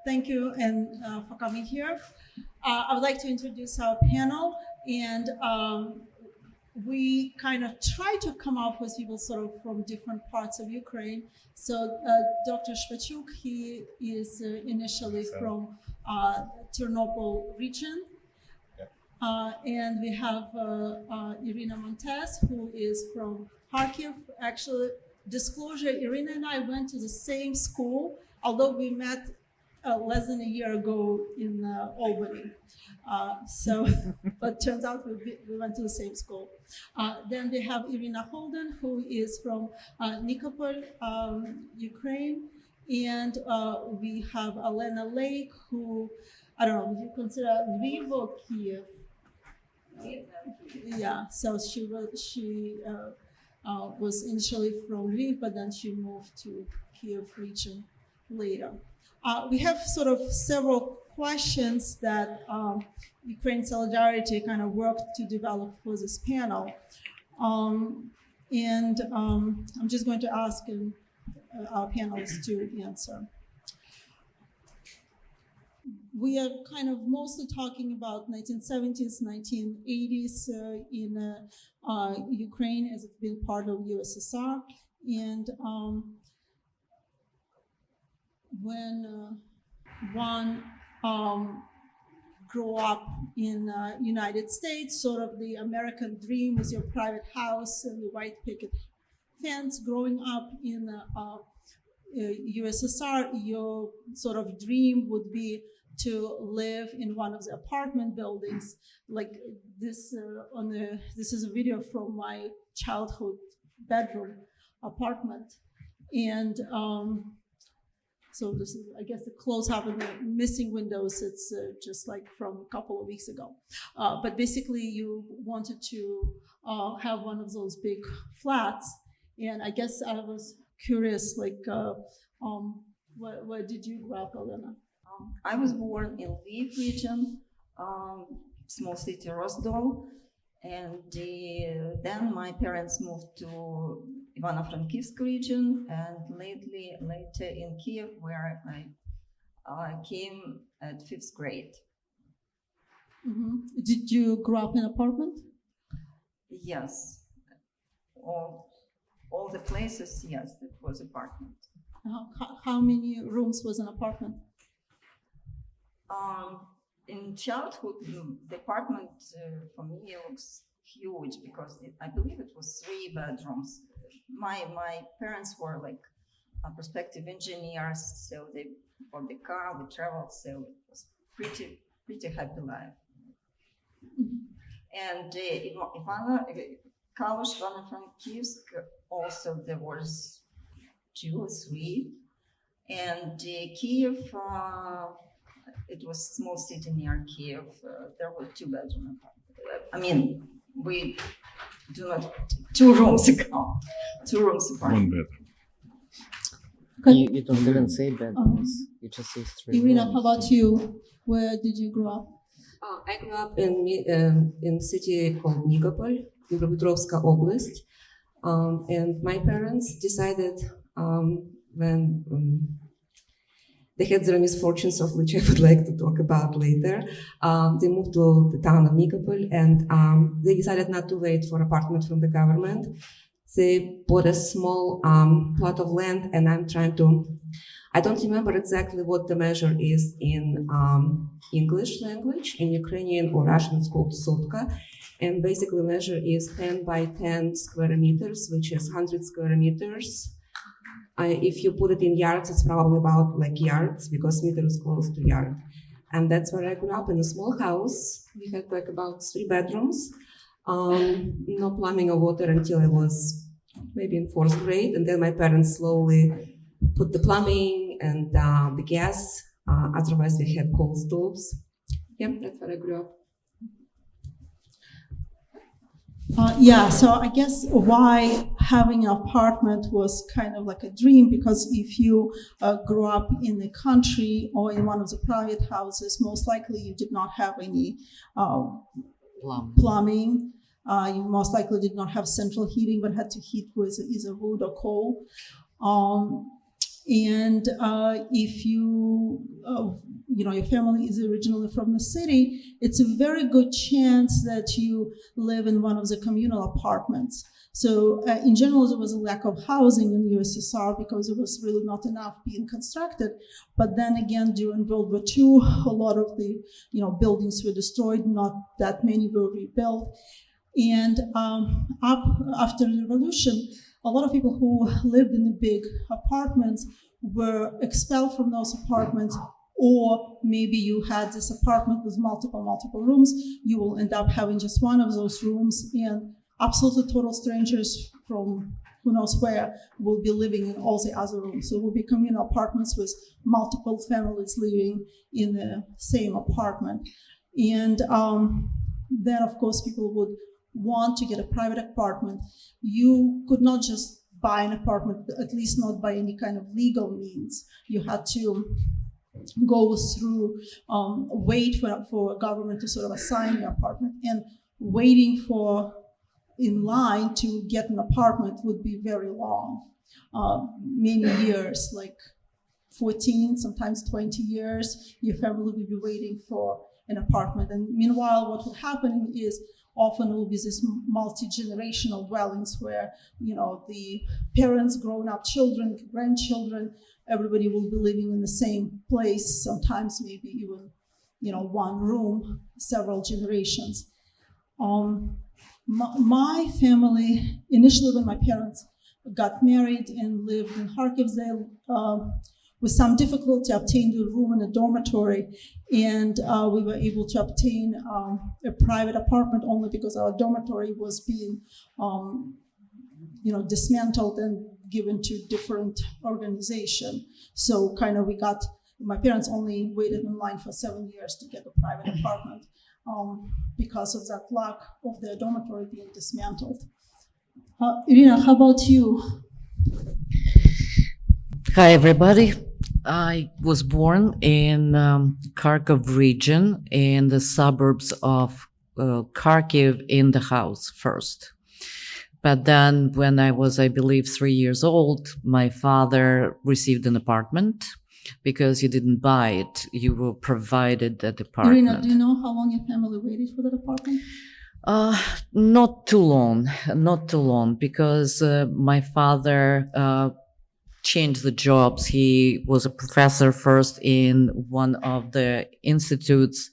thank you and for coming here. I would like to introduce our panel, and we kind of try to come up with people sort of from different parts of Ukraine. So Dr. Shvachuk, he is initially from Ternopil region. And we have Irina Montes, who is from Kharkiv. Actually, disclosure, Irina and I went to the same school, although we met less than a year ago in Albany. But turns out we went to the same school. Then we have Irina Holden, who is from Nikopol, Ukraine. And we have Alena Lake, who, I don't know, would you consider Lviv or Kiev? Yeah, so she was initially from Lviv, but then she moved to Kiev region later. We have sort of several questions that Ukraine Solidarity kind of worked to develop for this panel. I'm just going to ask our panelists to answer. We are kind of mostly talking about 1970s, 1980s in Ukraine as it's been part of USSR. And when one grew up in United States, sort of the American dream was your private house and the white picket fence. Growing up in USSR, your sort of dream would be to live in one of the apartment buildings like this. This is a video from my childhood bedroom apartment, and so this is, I guess, the close-up of the missing windows. It's just like from a couple of weeks ago. But basically, you wanted to have one of those big flats, and I guess I was curious, like, where did you grow up, Elena? I was born in Lviv region, small city Rostov, and then my parents moved to Ivano-Frankivsk region, and later in Kiev, where I came at 5th grade. Mm-hmm. Did you grow up in an apartment? Yes, all the places, yes, it was apartment. How many rooms was an apartment? In childhood, the apartment for me looks huge because I believe it was 3 bedrooms. My parents were like prospective engineers, so they bought the car, we traveled, so it was pretty happy life. Mm-hmm. And Ivano-Frankivsk also there was 2 or 3, and Kiev. It was a small city near Kiev. There were 2 bedrooms. I mean, we do not 2 rooms ago. 2 rooms apart. 1 bedroom. You don't even say bedrooms. You just say 3 Irina, rooms. how about you? Where did you grow up? I grew up in a city called Nikopol, Dnipropetrovska Oblast. And my parents decided when they had their misfortunes, of which I would like to talk about later. They moved to the town of Nikopol, and they decided not to wait for apartment from the government. They bought a small plot of land, and I don't remember exactly what the measure is in English language. In Ukrainian or Russian, it's called sotka. And basically the measure is 10 by 10 square meters, which is 100 square meters. If you put it in yards, it's probably about like yards because meter is close to yard. And that's where I grew up, in a small house. We had like about 3 bedrooms, no plumbing or water until I was maybe in 4th grade. And then my parents slowly put the plumbing and the gas. Otherwise we had coal stoves. Yeah, that's where I grew up. Yeah, so I guess why having an apartment was kind of like a dream, because if you grew up in the country or in one of the private houses, most likely you did not have any plumbing. You most likely did not have central heating, but had to heat with either wood or coal. And if your family is originally from the city, it's a very good chance that you live in one of the communal apartments. So in general, there was a lack of housing in USSR because there was really not enough being constructed. But then again, during World War II, a lot of the buildings were destroyed. Not that many were rebuilt. And up after the revolution, a lot of people who lived in the big apartments were expelled from those apartments, or maybe you had this apartment with multiple rooms. You will end up having just one of those rooms, and absolutely total strangers from who knows where will be living in all the other rooms. So it will be communal apartments with multiple families living in the same apartment. And then, of course, people would want to get a private apartment. You could not just buy an apartment, at least not by any kind of legal means. You had to go through, wait for a government to sort of assign your apartment, and waiting in line to get an apartment would be very long, many years, like 14, sometimes 20 years, your family will be waiting for an apartment. And meanwhile, what will happen is often it will be this multi-generational dwellings where, the parents, grown-up children, grandchildren, everybody will be living in the same place, sometimes maybe even, one room, several generations. My family, initially when my parents got married and lived in Kharkiv, they with some difficulty obtained a room in a dormitory, and we were able to obtain a private apartment only because our dormitory was being dismantled and given to different organization. So my parents only waited in line for 7 years to get a private apartment because of that lack of their dormitory being dismantled. Irina, how about you? Hi, everybody. I was born in Kharkov region in the suburbs of Kharkiv in the house first. But then when I was, I believe, 3 years old, my father received an apartment because you didn't buy it. You were provided that apartment. Irina, do you know how long your family waited for that apartment? Not too long, because my father changed the jobs. He was a professor first in one of the institutes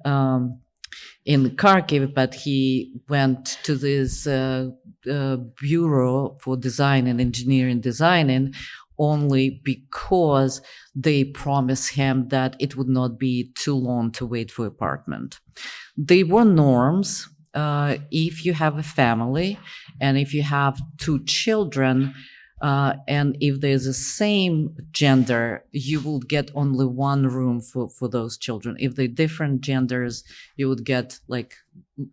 in Kharkiv, but he went to this bureau for design and engineering designing only because they promised him that it would not be too long to wait for apartment. They were norms. If you have a family and if you have 2 children, and if there's the same gender, you will get only 1 room for those children. If they're different genders, you would get like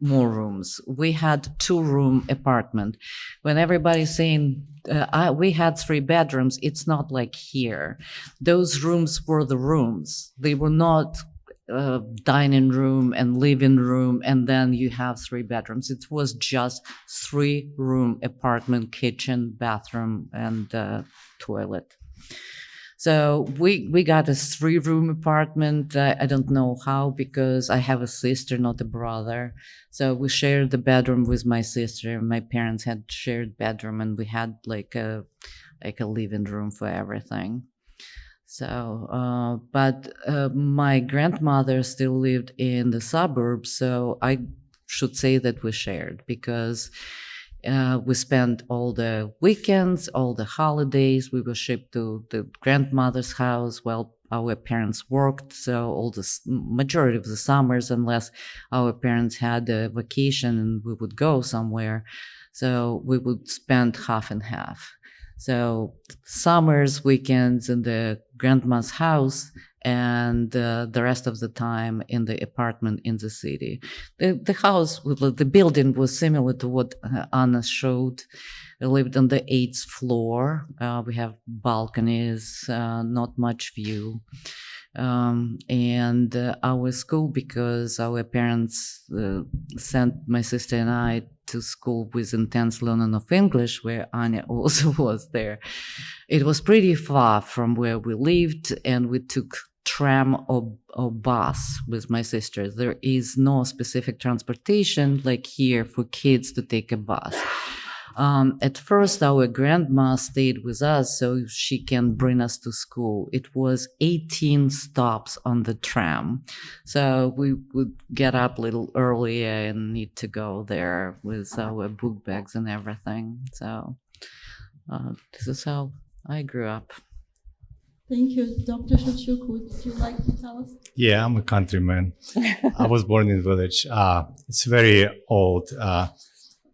more rooms. We had 2-room apartment. When everybody's saying we had 3 bedrooms, it's not like here. Those rooms were the rooms. They were not dining room and living room, and then you have 3 bedrooms. It was just 3-room apartment, kitchen, bathroom, and toilet. So we got a 3-room apartment. I don't know how, because I have a sister, not a brother. So we shared the bedroom with my sister. My parents had shared bedroom, and we had like a living room for everything. So, but my grandmother still lived in the suburbs, so I should say that we shared, because we spent all the weekends, all the holidays. We were shipped to the grandmother's house while our parents worked. So all the majority of the summers, unless our parents had a vacation and we would go somewhere, so we would spend half and half. So summers, weekends in the grandma's house, and the rest of the time in the apartment in the city. The house, the building was similar to what Anna showed. We lived on the 8th floor. We have balconies, not much view. And our school, because our parents sent my sister and I to school with intense learning of English, where Anya also was there, it was pretty far from where we lived, and we took tram or bus with my sister. There is no specific transportation like here for kids to take a bus. At first, our grandma stayed with us so she can bring us to school. It was 18 stops on the tram. So we would get up a little earlier and need to go there with our book bags and everything. So this is how I grew up. Thank you. Dr. Shachuk, would you like to tell us? Yeah, I'm a countryman. I was born in village. It's very old.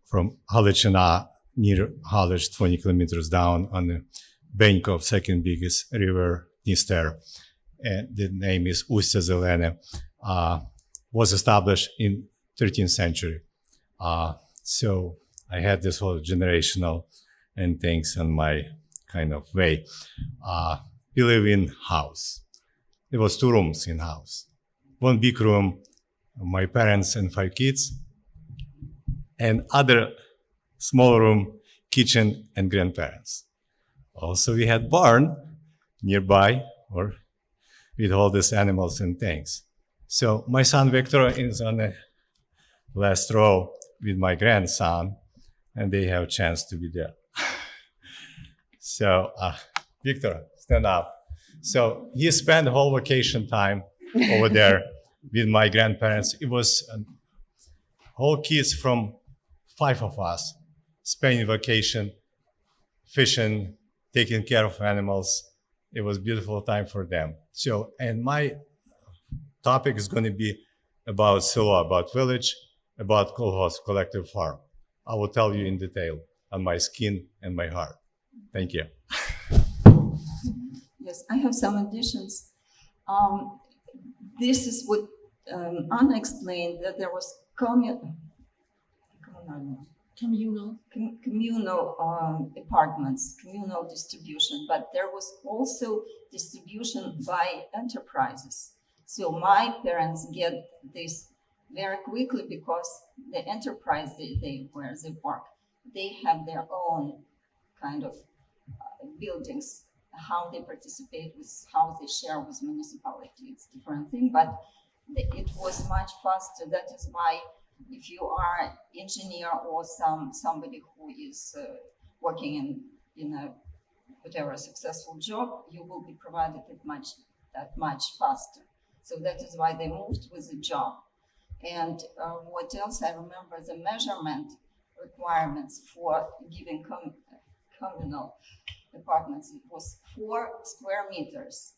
From Halachina, near Halach, 20 kilometers down on the bank of second biggest river, Dniester. And the name is Ustya Zelene. Was established in 13th century. So I had this whole generational and things on my kind of way. We live in house. There was 2 rooms in house. One big room, my parents and 5 kids, and other small room, kitchen and grandparents. Also, we had barn nearby, or with all these animals and things. So my son Victor is on the last row with my grandson, and they have a chance to be there. So, Victor, stand up. So he spent whole vacation time over there with my grandparents. It was whole kids from 5 of us spending vacation, fishing, taking care of animals. It was a beautiful time for them. So, and my topic is going to be about selo, about village, about kolkhoz, collective farm. I will tell you in detail on my skin and my heart. Thank you. Yes, I have some additions. This is what Anna explained, that there was communal apartments, communal distribution, but there was also distribution by enterprises. So my parents get this very quickly because the enterprise where they work, they have their own kind of buildings. How they participate with, how they share with municipality, it's a different thing, but it was much faster. That is why if you are engineer or somebody who is working in a whatever successful job, you will be provided that much faster. So that is why they moved with the job. And what else I remember, the measurement requirements for giving communal apartments, it was 4 square meters.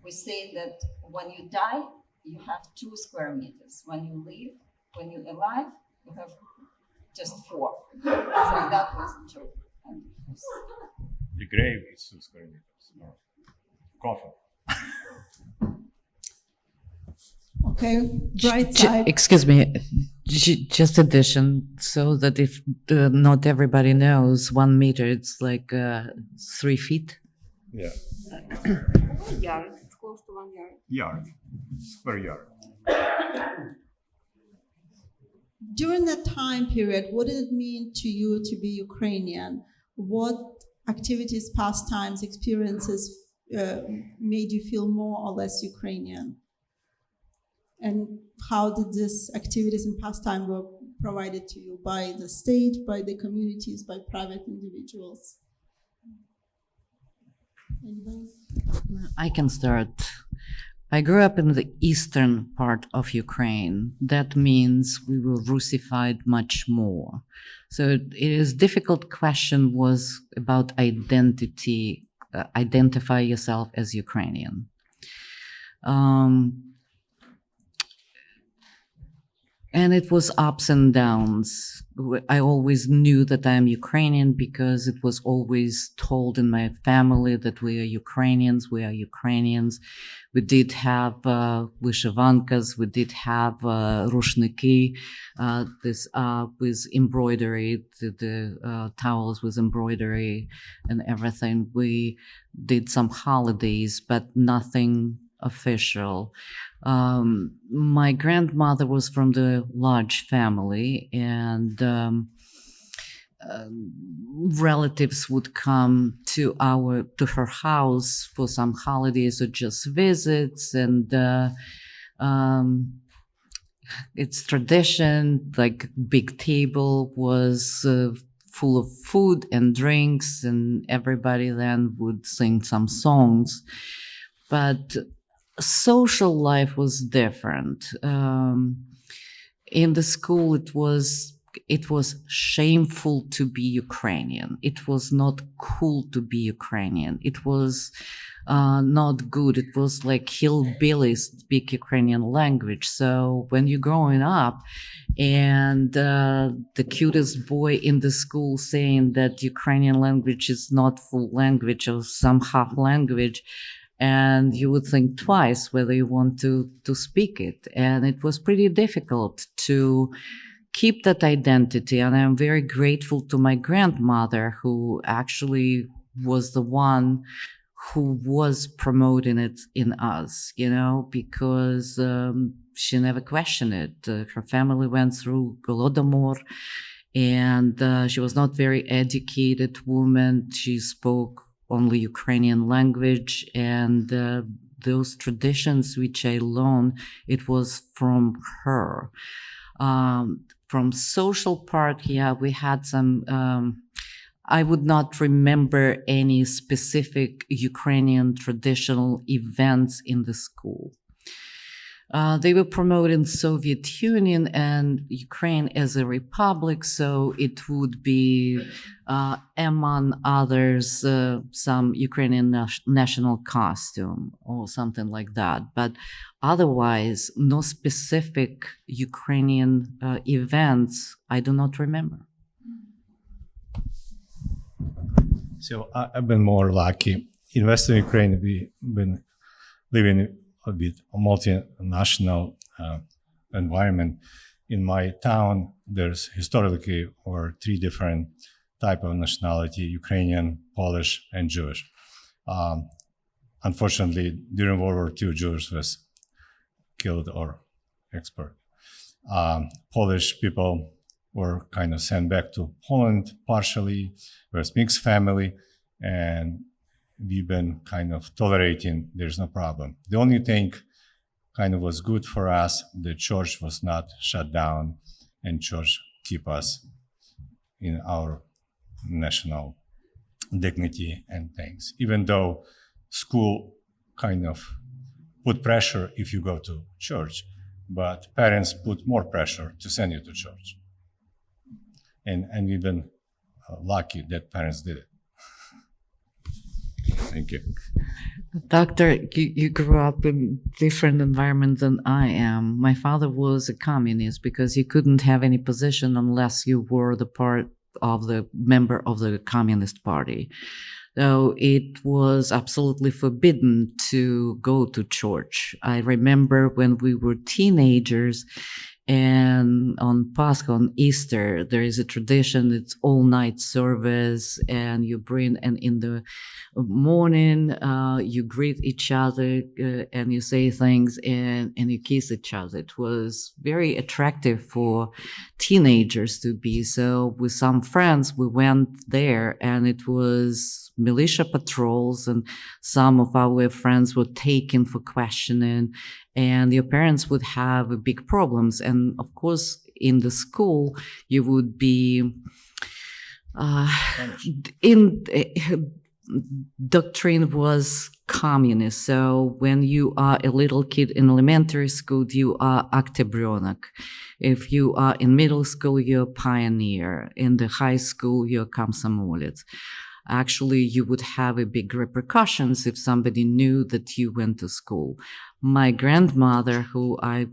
We say that when you die, you have 2 square meters. When you're alive, you have just 4. So that was true. The grave is 2 square meters. No. Coffin. Okay, bright side. Excuse me, just addition, so that if not everybody knows, 1 meter, it's like 3 feet. Yeah. 1 yard. It's close to 1 yard. Yard. Square yard. During that time period, what did it mean to you to be Ukrainian? What activities, pastimes, experiences made you feel more or less Ukrainian? And how did these activities and pastime were provided to you by the state, by the communities, by private individuals? Anybody? I can start. I grew up in the eastern part of Ukraine. That means we were Russified much more. So it is difficult question was about identity, identify yourself as And it was ups and downs. I always knew that I'm Ukrainian because it was always told in my family that we are Ukrainians. We are Ukrainians. We did have vyshivankas. We did have rushniki, this with embroidery, the towels with embroidery and everything. We did some holidays, but nothing official. My grandmother was from the large family, and relatives would come to her house for some holidays or just visits, and it's tradition. Like big table was full of food and drinks, and everybody then would sing some songs, but social life was different. In the school, it was shameful to be Ukrainian. It was not cool to be Ukrainian. It was not good. It was like hillbillies speak Ukrainian language. So when you're growing up and the cutest boy in the school saying that Ukrainian language is not full language or some half language, and you would think twice whether you want to speak it. And it was pretty difficult to keep that identity. And I'm very grateful to my grandmother, who actually was the one who was promoting it in us, because she never questioned it. Her family went through Golodomor, and she was not very educated woman. She spoke only Ukrainian language, and those traditions which I learned, it was from her. From social part, yeah, we had some, I would not remember any specific Ukrainian traditional events in the school. They were promoting Soviet Union and Ukraine as a republic, so it would be, among others, some Ukrainian national costume or something like that. But otherwise, no specific Ukrainian events I do not remember. So I've been more lucky. In Western Ukraine, we've been living with a multinational environment. In my town, there's historically over 3 different type of nationality: Ukrainian, Polish, and Jewish. Unfortunately, during World War II, Jews was killed or exported. Polish people were kind of sent back to Poland partially. It was mixed family, and we've been kind of tolerating, there's no problem. The only thing kind of was good for us, the church was not shut down, and church keep us in our national dignity and things. Even though school kind of put pressure if you go to church, but parents put more pressure to send you to church. And we've been lucky that parents did it. Thank you. Doctor, you grew up in different environment than I am. My father was a communist because you couldn't have any position unless you were the part of the member of the Communist Party. So it was absolutely forbidden to go to church. I remember when we were teenagers, and on Pascha, on Easter, there is a tradition, it's all night service, and you bring, and in the morning, you greet each other, and you say things, and you kiss each other. It was very attractive for teenagers to be. So with some friends, we went there, and it was militia patrols, and some of our friends were taken for questioning, and your parents would have big problems. And of course, in the school, you would be doctrine was communist. So when you are a little kid in elementary school, you are oktябрёнок. If you are in middle school, you're a pioneer. In the high school, you're комсомолец. Actually, you would have a big repercussions if somebody knew that you went to school. My grandmother, who I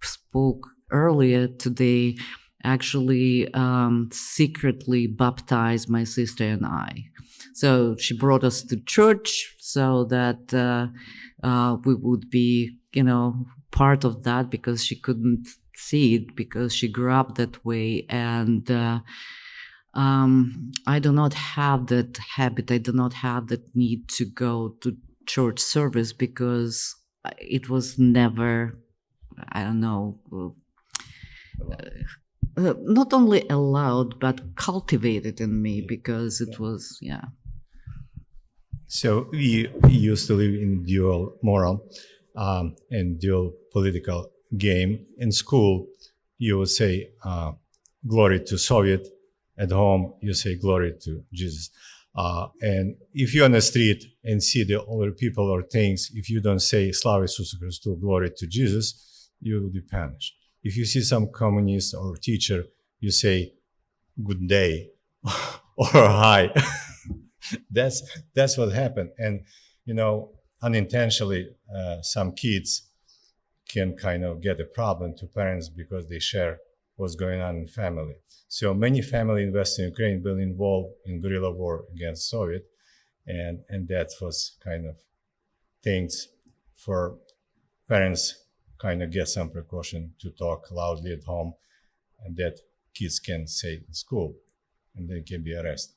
spoke earlier today actually secretly baptized my sister and I. So she brought us to church so that we would be, part of that, because she couldn't see it because she grew up that way. And I do not have that habit. I do not have that need to go to church service because it was never, I don't know, not only allowed but cultivated in me because it was, yeah. So we used to live in dual moral and dual political game. In school, you would say glory to Soviet. At home, you say glory to Jesus. And if you're on the street and see the other people or things, if you don't say Slava Isusu Christu, glory to Jesus, you will be punished. If you see some communist or teacher, you say good day or hi. That's what happened. And, unintentionally, some kids can kind of get a problem to parents because they share what's going on in family. So many family in Western Ukraine been involved in guerrilla war against Soviet, and that was kind of things for parents kind of get some precaution to talk loudly at home, and that kids can say in school, and they can be arrested.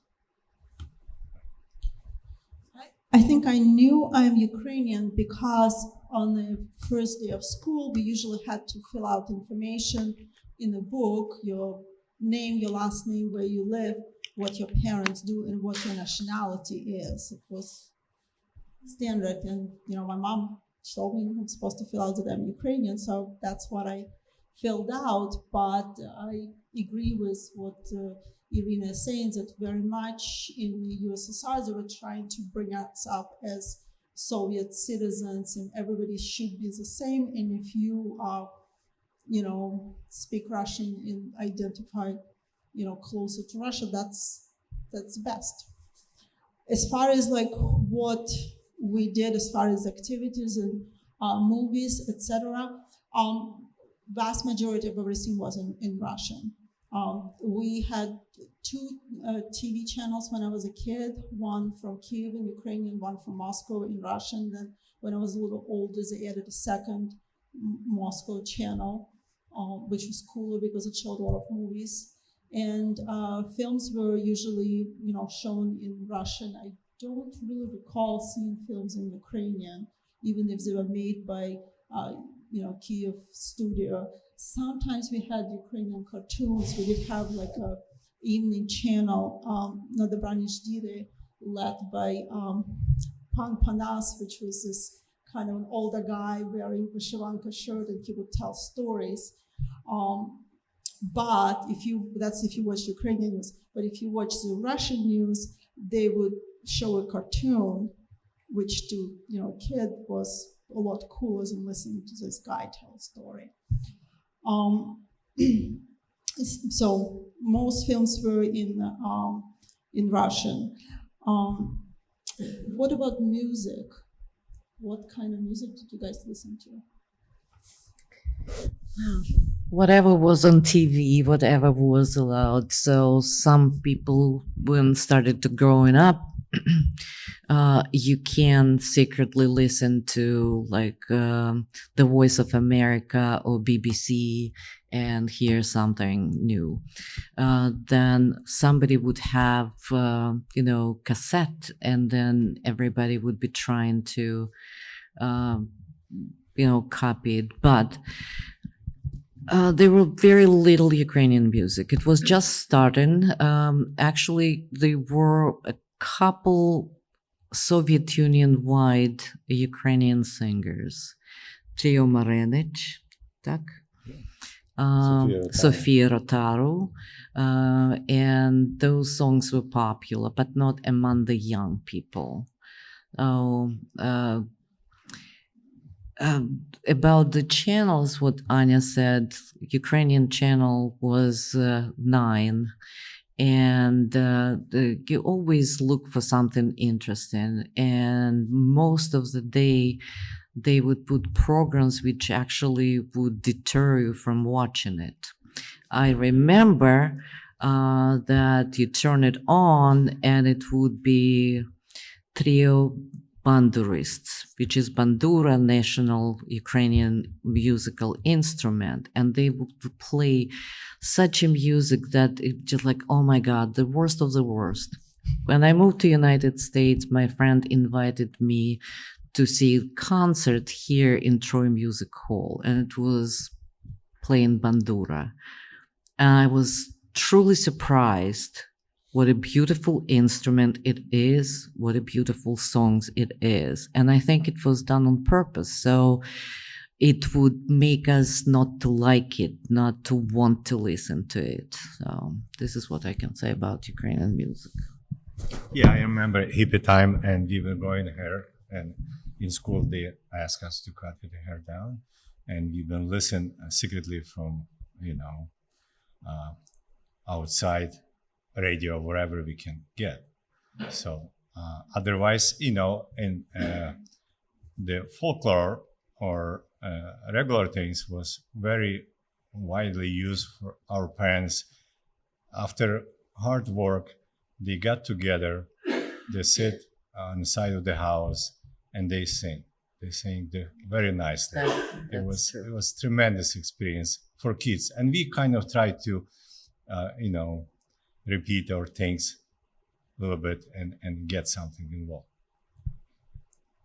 I think I knew I'm Ukrainian because on the first day of school, we usually had to fill out information in the book, your name, your last name, where you live, what your parents do, and what your nationality is. It was standard. And, my mom told me I'm supposed to fill out that I'm Ukrainian, so that's what I filled out. But I agree with what Irina is saying, that very much in the USSR, they were trying to bring us up as Soviet citizens, and everybody should be the same. And if you are, speak Russian and identify, closer to Russia, that's best. As far as like what we did, as far as activities and movies, etc., vast majority of everything was in Russian. We had two TV channels when I was a kid, one from Kiev in Ukrainian, one from Moscow in Russian. Then when I was a little older, they added a second Moscow channel, which was cooler because it showed a lot of movies. And films were usually, shown in Russian. I don't really recall seeing films in Ukrainian, even if they were made by, Kiev studio. Sometimes we had Ukrainian cartoons. We did have like a evening channel, the Branish led by Pan Panas, which was this kind of an older guy wearing a Shivanka shirt, and he would tell stories. But if you watch Ukrainian news, but if you watch the Russian news, they would show a cartoon, which to a kid was a lot cooler than listening to this guy tell a story. So most films were in Russian. What about music? What kind of music did you guys listen to? Whatever was on TV, whatever was allowed. So some people, when started to growing up, you can secretly listen to like the Voice of America or BBC and hear something new. Then somebody would have, cassette, and then everybody would be trying to, copy it. But there were very little Ukrainian music. It was just starting. Actually, there were a couple Soviet Union-wide Ukrainian singers. Trio Marenich, tak? Sofia Rotaru. And those songs were popular, but not among the young people. About the channels, what Anya said, Ukrainian channel was 9, and you always look for something interesting. And most of the day, they would put programs which actually would deter you from watching it. I remember that you turn it on and it would be trio bandurists, which is bandura, national Ukrainian musical instrument, and they would play such a music that it just like, oh my God, the worst of the worst. When I moved to United States, my friend invited me to see a concert here in Troy Music Hall, and it was playing bandura. And I was truly surprised what a beautiful instrument it is, what a beautiful songs it is. And I think it was done on purpose. So it would make us not to like it, not to want to listen to it. So this is what I can say about Ukrainian music. Yeah, I remember hippie time, and we were growing hair, and in school they asked us to cut the hair down, and we will listen secretly from, outside radio, wherever we can get. So otherwise, in the folklore or regular things was very widely used for our parents. After hard work, they got together, they sit on the side of the house, and they sing. They sing very nicely. It was tremendous experience for kids, and we kind of try to, repeat our things a little bit and get something involved.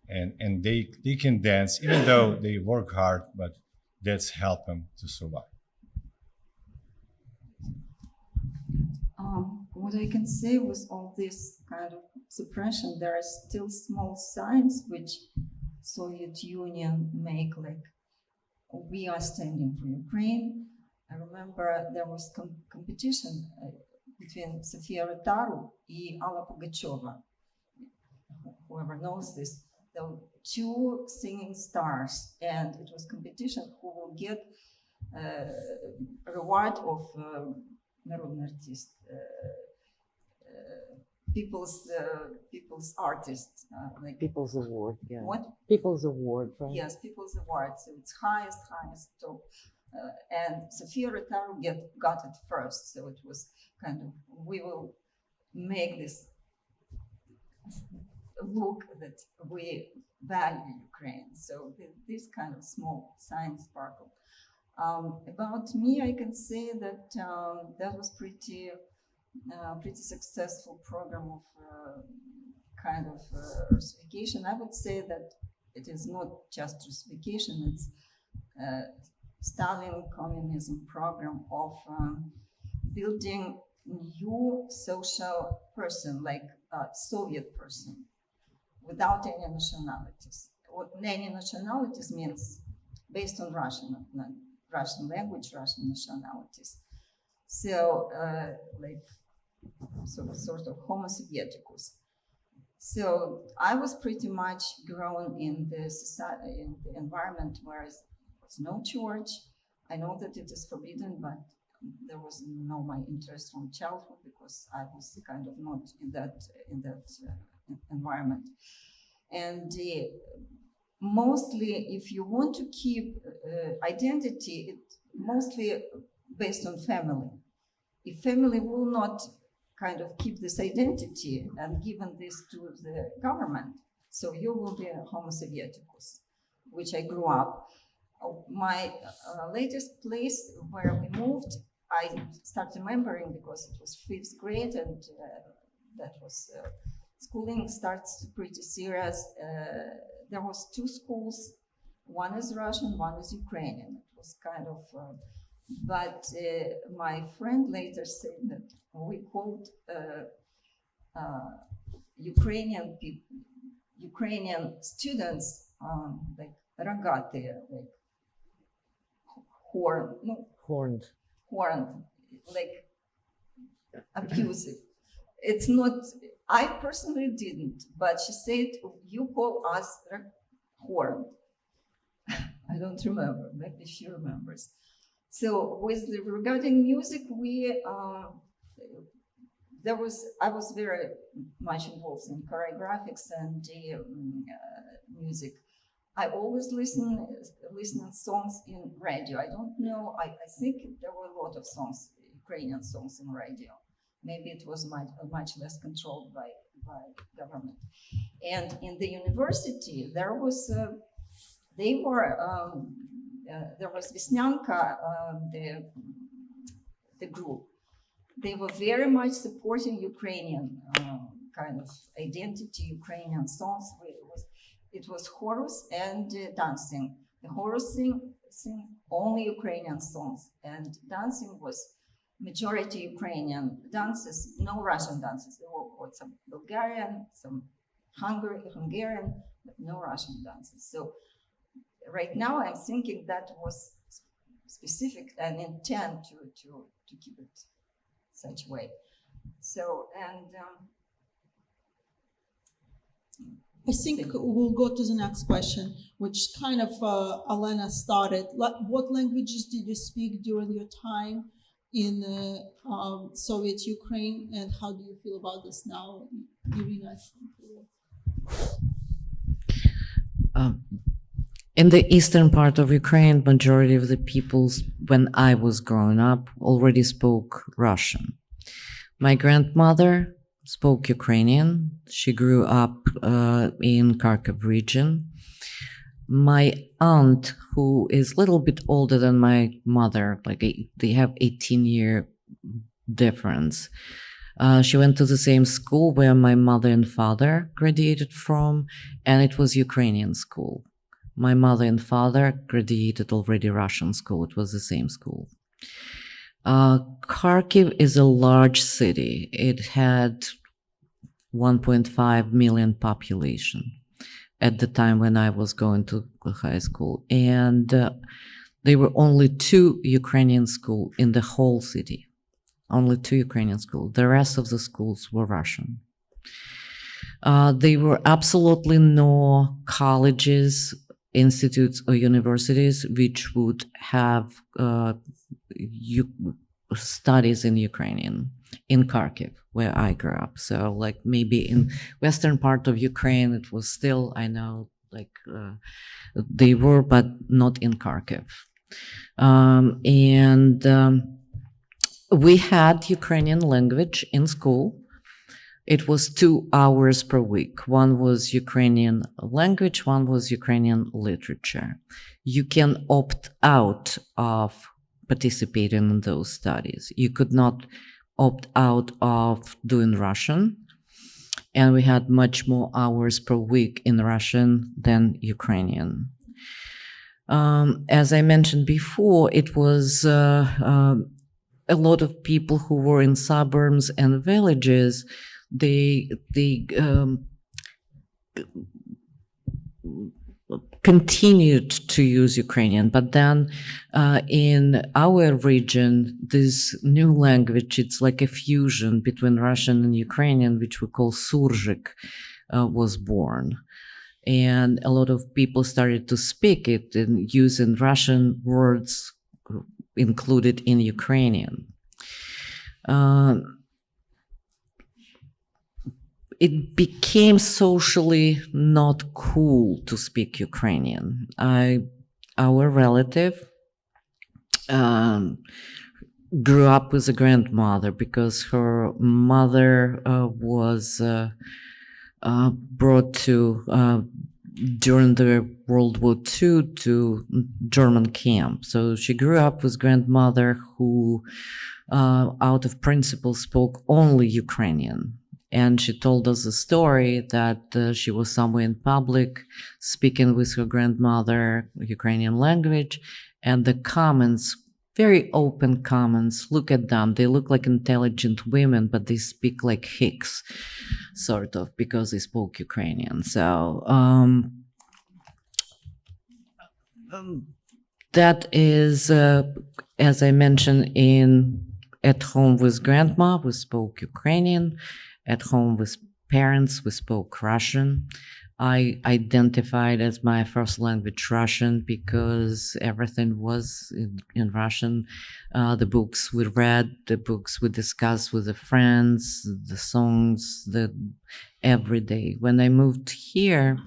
And they can dance even though they work hard, but that's help them to survive. What I can say with all this kind of suppression, there are still small signs which Soviet Union make, like we are standing for Ukraine. I remember there was competition between Sofia Rotaru and Alla Pugacheva. Whoever knows this, there were two singing stars, and it was competition who will get reward of народный артист, people's artist, like People's Award, yeah. what? People's Award, right? Yes, people's award. So it's highest top. And Sofia Rotaru got it first. So it was kind of, we will make this look that we value Ukraine. So this kind of small signs sparkle. About me, I can say that that was pretty successful program of kind of Russification. I would say that it is not just Russification, it's Stalin communism program of building new social person, like a Soviet person, without any nationalities. What any nationalities means based on Russian language, Russian nationalities. So, like, sort of Homo Sovieticus. So I was pretty much grown in the society, in the environment where there was no church. I know that it is forbidden, but there was no my interest from childhood because I was kind of not in that environment. And mostly, if you want to keep identity, it's mostly based on family. If family will not kind of keep this identity and given this to the government, so you will be a Homo Sovieticus, which I grew up. My latest place where we moved, I start remembering because it was 5th grade and that was schooling starts pretty serious. There was 2 schools, one is Russian, one is Ukrainian. It was kind of, but my friend later said that we called Ukrainian people, Ukrainian students like rogатые, like horned, like abusive. It's not, I personally didn't, but she said, you call us horned. I don't remember, maybe she remembers. So regarding music, I was very much involved in choreographics and music. I always listen songs in radio. I don't know. I think there were a lot of songs, Ukrainian songs in radio. Maybe it was much less controlled by government. And in the university, there was Vesnyanka, the group. They were very much supporting Ukrainian kind of identity, Ukrainian songs. It was chorus and dancing. The chorus sing only Ukrainian songs, and dancing was majority Ukrainian dances, no Russian dances. There were some Bulgarian, some Hungarian, but no Russian dances. So right now I'm thinking that was specific and intent to keep it such way. So, and I think we'll go to the next question, which kind of Alena started. What languages did you speak during your time in Soviet Ukraine, and how do you feel about this now? Irina, in the eastern part of Ukraine, majority of the peoples, when I was growing up, already spoke Russian. My grandmother spoke Ukrainian. She grew up in Kharkiv region. My aunt, who is a little bit older than my mother, they have 18-year difference. She went to the same school where my mother and father graduated from, and it was Ukrainian school. My mother and father graduated already Russian school. It was the same school. Kharkiv is a large city. It had 1.5 million population at the time when I was going to high school. And there were only 2 Ukrainian schools in the whole city. Only 2 Ukrainian schools. The rest of the schools were Russian. There were absolutely no colleges, institutes, or universities which would have studies in Ukrainian in Kharkiv, where I grew up. So, like maybe in western part of Ukraine, it was still, I know, they were, but not in Kharkiv. We had Ukrainian language in school. It was 2 hours per week. One was Ukrainian language, one was Ukrainian literature. You can opt out of participating in those studies. You could not opt out of doing Russian. And we had much more hours per week in Russian than Ukrainian. As I mentioned before, it was a lot of people who were in suburbs and villages. They continued to use Ukrainian, but then in our region, this new language, it's like a fusion between Russian and Ukrainian, which we call Surzhyk, was born. And a lot of people started to speak it and using Russian words included in Ukrainian. It became socially not cool to speak Ukrainian. Our relative grew up with a grandmother because her mother was brought to during the World War II to German camp. So she grew up with grandmother who, out of principle, spoke only Ukrainian. And she told us a story that she was somewhere in public speaking with her grandmother Ukrainian language, and the comments, very open comments, look at them. They look like intelligent women, but they speak like hicks, sort of, because they spoke Ukrainian. So that is, as I mentioned, at home with grandma, we spoke Ukrainian. At home with parents, we spoke Russian. I identified as my first language Russian because everything was in Russian. The books we read, the books we discussed with the friends, the songs, every day. When I moved here,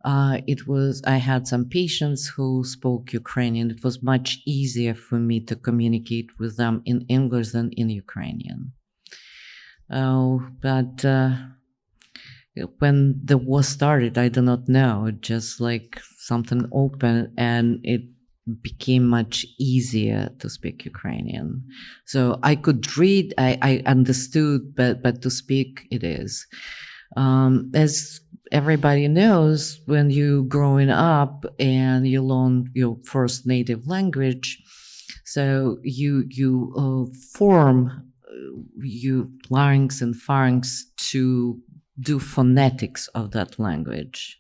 I had some patients who spoke Ukrainian. It was much easier for me to communicate with them in English than in Ukrainian. But when the war started, I do not know, just like something opened and it became much easier to speak Ukrainian. So I could read, I understood, but to speak it is. As everybody knows, when you growing up and you learn your first native language, so you form your larynx and pharynx to do phonetics of that language.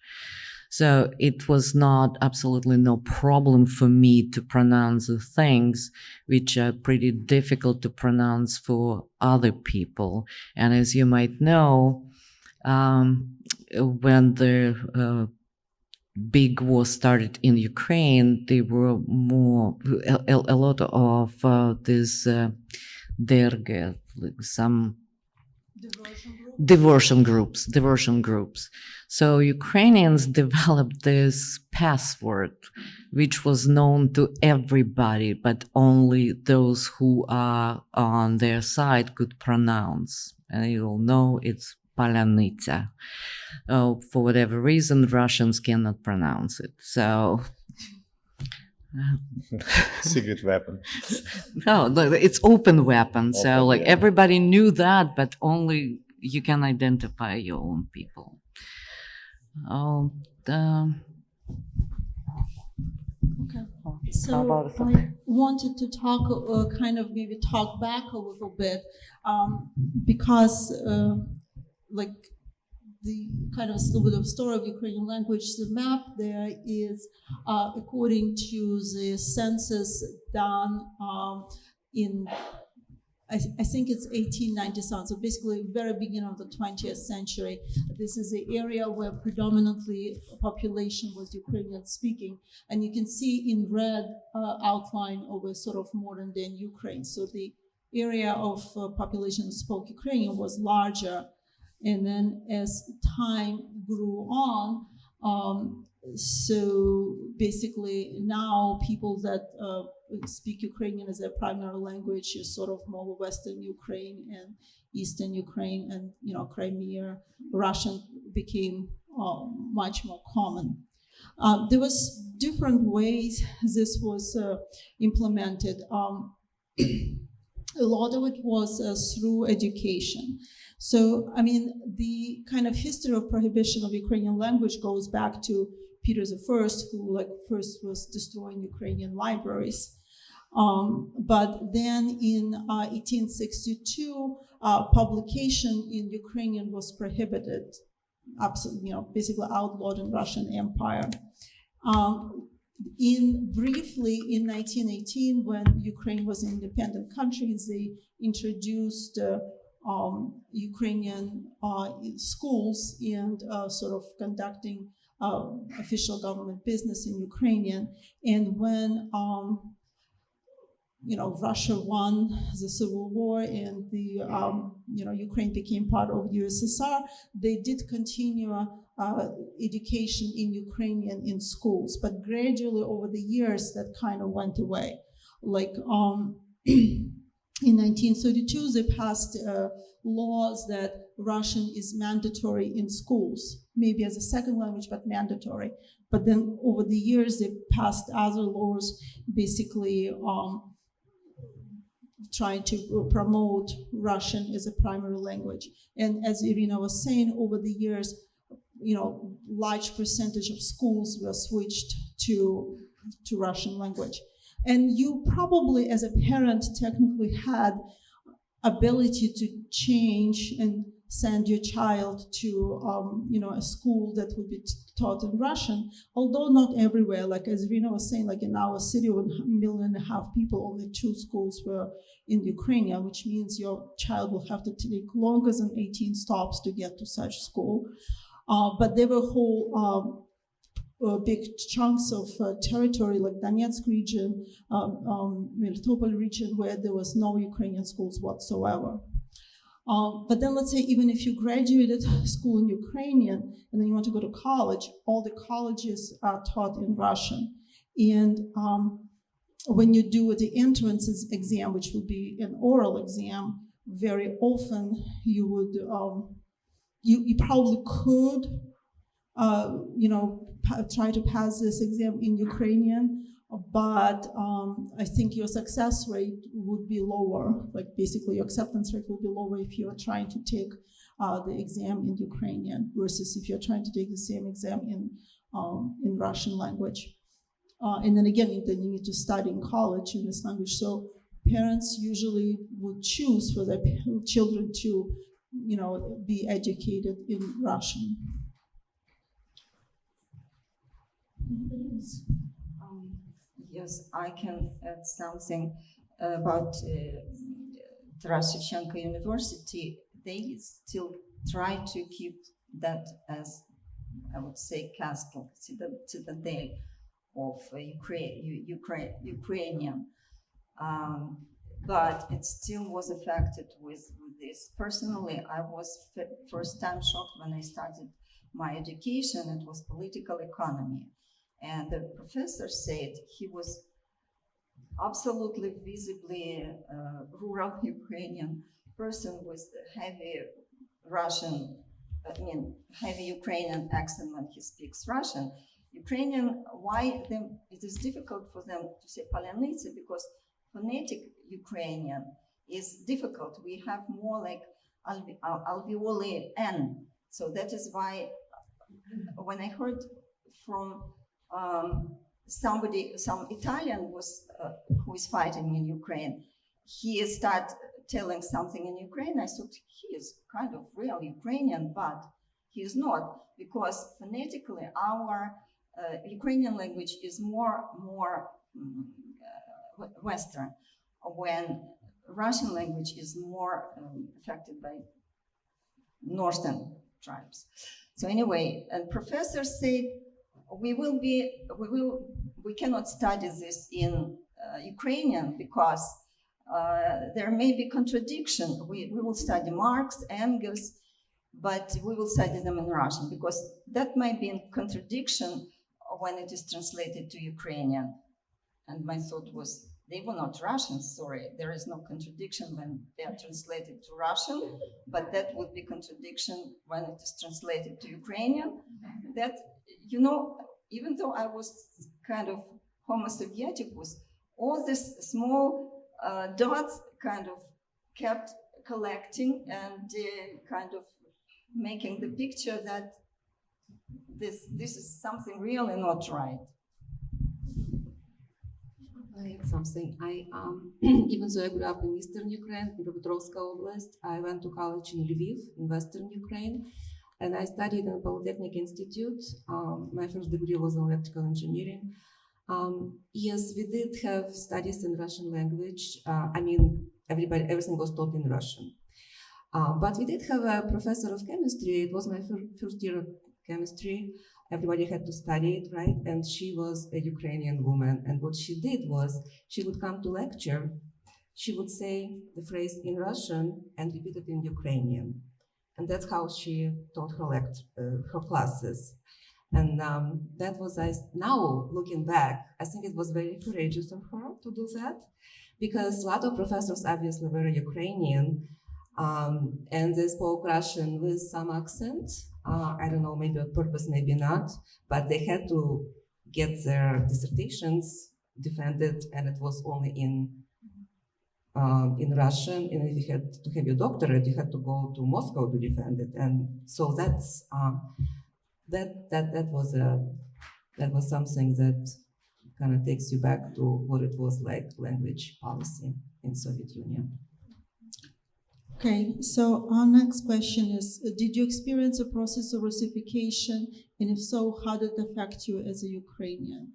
So it was not absolutely no problem for me to pronounce the things which are pretty difficult to pronounce for other people. And as you might know, when the big war started in Ukraine, there were a lot of this derge, some diversion groups. So Ukrainians developed this password, which was known to everybody, but only those who are on their side could pronounce. And you'll know it's Palanitsa. For whatever reason, Russians cannot pronounce it. So Secret weapon. no, it's open weapon. So Open, like yeah. everybody knew that, but only you can identify your own people. Okay. So I wanted to talk, kind of maybe talk back a little bit, because like the kind of a little bit of story of Ukrainian language, the map there is according to the census done in, I think it's 1897, so basically very beginning of the 20th century. This is the area where predominantly population was Ukrainian speaking, and you can see in red outline over sort of modern day Ukraine. So the area of population that spoke Ukrainian was larger, and then as time grew on, so basically now people that speak Ukrainian as their primary language is sort of more Western Ukraine and Eastern Ukraine, and Crimea, Russian became much more common. There was different ways this was implemented. A lot of it was through education. So, I mean, the kind of history of prohibition of Ukrainian language goes back to Peter I, who first was destroying Ukrainian libraries. But then in 1862, publication in Ukrainian was prohibited, absolutely, basically outlawed in Russian Empire. Briefly in 1918, when Ukraine was an independent country, they introduced Ukrainian schools and sort of conducting official government business in Ukrainian. And when Russia won the Civil War and the Ukraine became part of USSR, they did continue education in Ukrainian in schools, but gradually over the years that kind of went away. Like in 1932, they passed laws that Russian is mandatory in schools, maybe as a second language, but mandatory. But then over the years, they passed other laws, basically trying to promote Russian as a primary language. And as Irina was saying, over the years, large percentage of schools were switched to Russian language. And you probably, as a parent, technically had ability to change and send your child to a school that would be taught in Russian, although not everywhere. Like as Irina was saying, like in our city with 1.5 million people, only 2 schools were in Ukrainian, which means your child will have to take longer than 18 stops to get to such school. But there were whole big chunks of territory like Donetsk region, Melitopol region, where there was no Ukrainian schools whatsoever. But then let's say even if you graduated school in Ukrainian and then you want to go to college, all the colleges are taught in Russian. And when you do the entrance exam, which will be an oral exam, very often you would, you probably could, try to pass this exam in Ukrainian, but I think your success rate would be lower. Like basically your acceptance rate will be lower if you are trying to take the exam in Ukrainian versus if you're trying to take the same exam in Russian language. And then again, then you need to study in college in this language. So parents usually would choose for their children to, be educated in Russian. Yes, I can add something about Tarasevchenko University. They still try to keep that as, I would say, castle, citadel of Ukrainian. But it still was affected with this. Personally, I was first time shocked when I started my education. It was political economy. And the professor said he was absolutely visibly rural Ukrainian person with heavy heavy Ukrainian accent when he speaks Russian. Ukrainian, why it is difficult for them to say Polyanica, because phonetic Ukrainian is difficult. We have more like alveoli N. So that is why when I heard from some Italian who is fighting in Ukraine, he started telling something in Ukraine. I thought he is kind of real Ukrainian, but he is not, because phonetically our Ukrainian language is more Western, when Russian language is more affected by Northern tribes. So anyway, and professor said we cannot study this in Ukrainian because there may be contradiction. We will study Marx, Engels, but we will study them in Russian because that might be in contradiction when it is translated to Ukrainian. And my thought was, they were not Russians, sorry. There is no contradiction when they are translated to Russian, but that would be contradiction when it is translated to Ukrainian. That, even though I was kind of Homo Sovieticus, all these small dots kind of kept collecting and kind of making the picture that this is something really not right. I add something. I even though I grew up in eastern Ukraine, in Dnipropetrovska Oblast, I went to college in Lviv, in western Ukraine, and I studied in a Polytechnic Institute. My first degree was in electrical engineering. Yes, we did have studies in Russian language. Everything was taught in Russian. But we did have a professor of chemistry. It was my first year of chemistry. Everybody had to study it, right? And she was a Ukrainian woman. And what she did was she would come to lecture. She would say the phrase in Russian and repeat it in Ukrainian. And that's how she taught her classes. And that was, now looking back, I think it was very courageous of her to do that, because a lot of professors obviously were Ukrainian, and they spoke Russian with some accent. I don't know, maybe on purpose, maybe not, but they had to get their dissertations defended, and it was only in Russian. And if you had to have your doctorate, you had to go to Moscow to defend it. And so that's that was something that kind of takes you back to what it was like language policy in Soviet Union. Okay, so our next question is, did you experience a process of Russification? And if so, how did it affect you as a Ukrainian?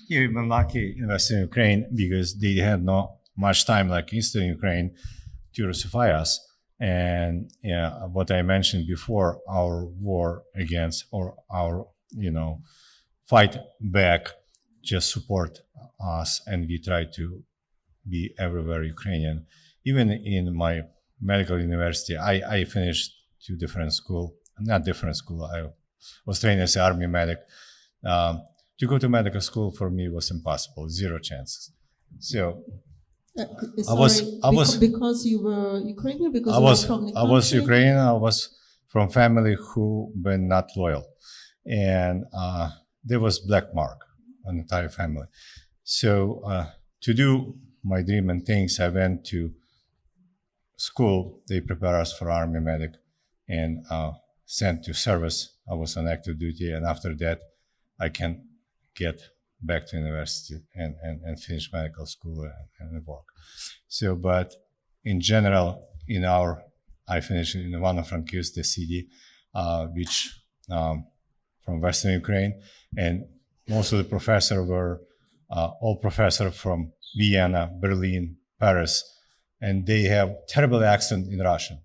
You've been lucky in Western Ukraine because they had not much time like Eastern Ukraine to Russify us. And what I mentioned before, our war against, or our, fight back just support us, and we try to be everywhere Ukrainian. Even in my medical university, I finished two different school, not different school. I was trained as an army medic. To go to medical school for me was impossible, zero chances. So I was because you were Ukrainian, because I you was were from the I was country? Ukrainian. I was from family who were not loyal, and there was black mark on the entire family. So to do my dream and things, I went to school. They prepare us for army medic, and sent to service. I was on active duty, and after that, I can get back to university and finish medical school and work. So, but in general, I finished in Ivano-Frankivsk, the city, which from Western Ukraine, and most of the professors were all professors from Vienna, Berlin, Paris, and they have terrible accent in Russian.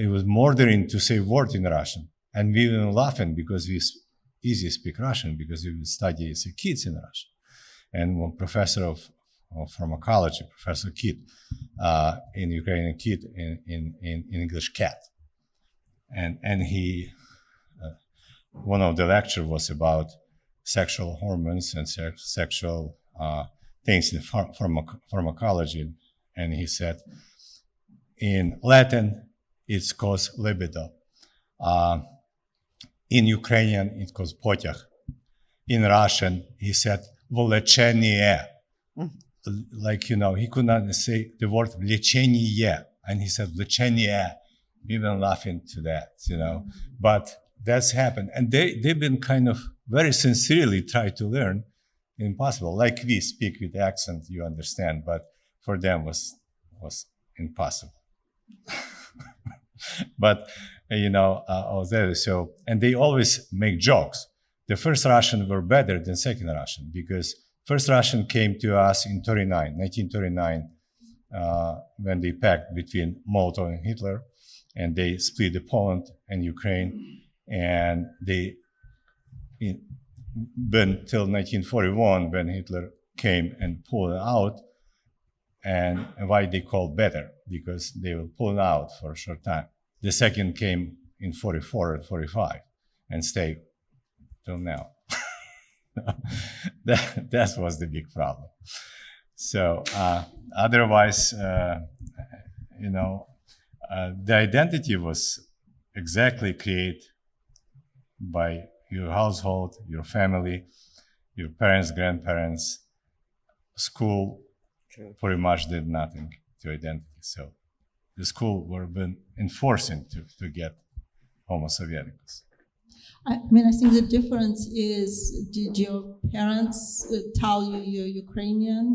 It was murdering to say word in Russian, and we were laughing because we easy speak Russian because we study as kids in Russian. And one professor of pharmacology, Professor Kit, in Ukrainian Kit, in English cat, and he one of the lecture was about sexual hormones and sexual things in pharmacology, and he said in Latin it's called libido. In Ukrainian, it was potyag. In Russian, he said влечение. Like, he could not say the word влечение, and he said влечение. We were laughing to that, But that's happened. And they've been kind of very sincerely try to learn. Impossible. Like we speak with accent, you understand, but for them was impossible. But I was there. So, and they always make jokes. The first Russian were better than second Russian because first Russian came to us in 1939, when they packed between Molotov and Hitler, and they split the Poland and Ukraine, and they been till 1941 when Hitler came and pulled it out. And why they call better? Because they were pulled out for a short time. The second came in 44 and 45 and stayed till now. that was the big problem. So otherwise, the identity was exactly created by your household, your family, your parents, grandparents. School pretty much did nothing to identity. So the school were been enforcing to get Homo Sovieticus. I think the difference is, did your parents tell you you're Ukrainian,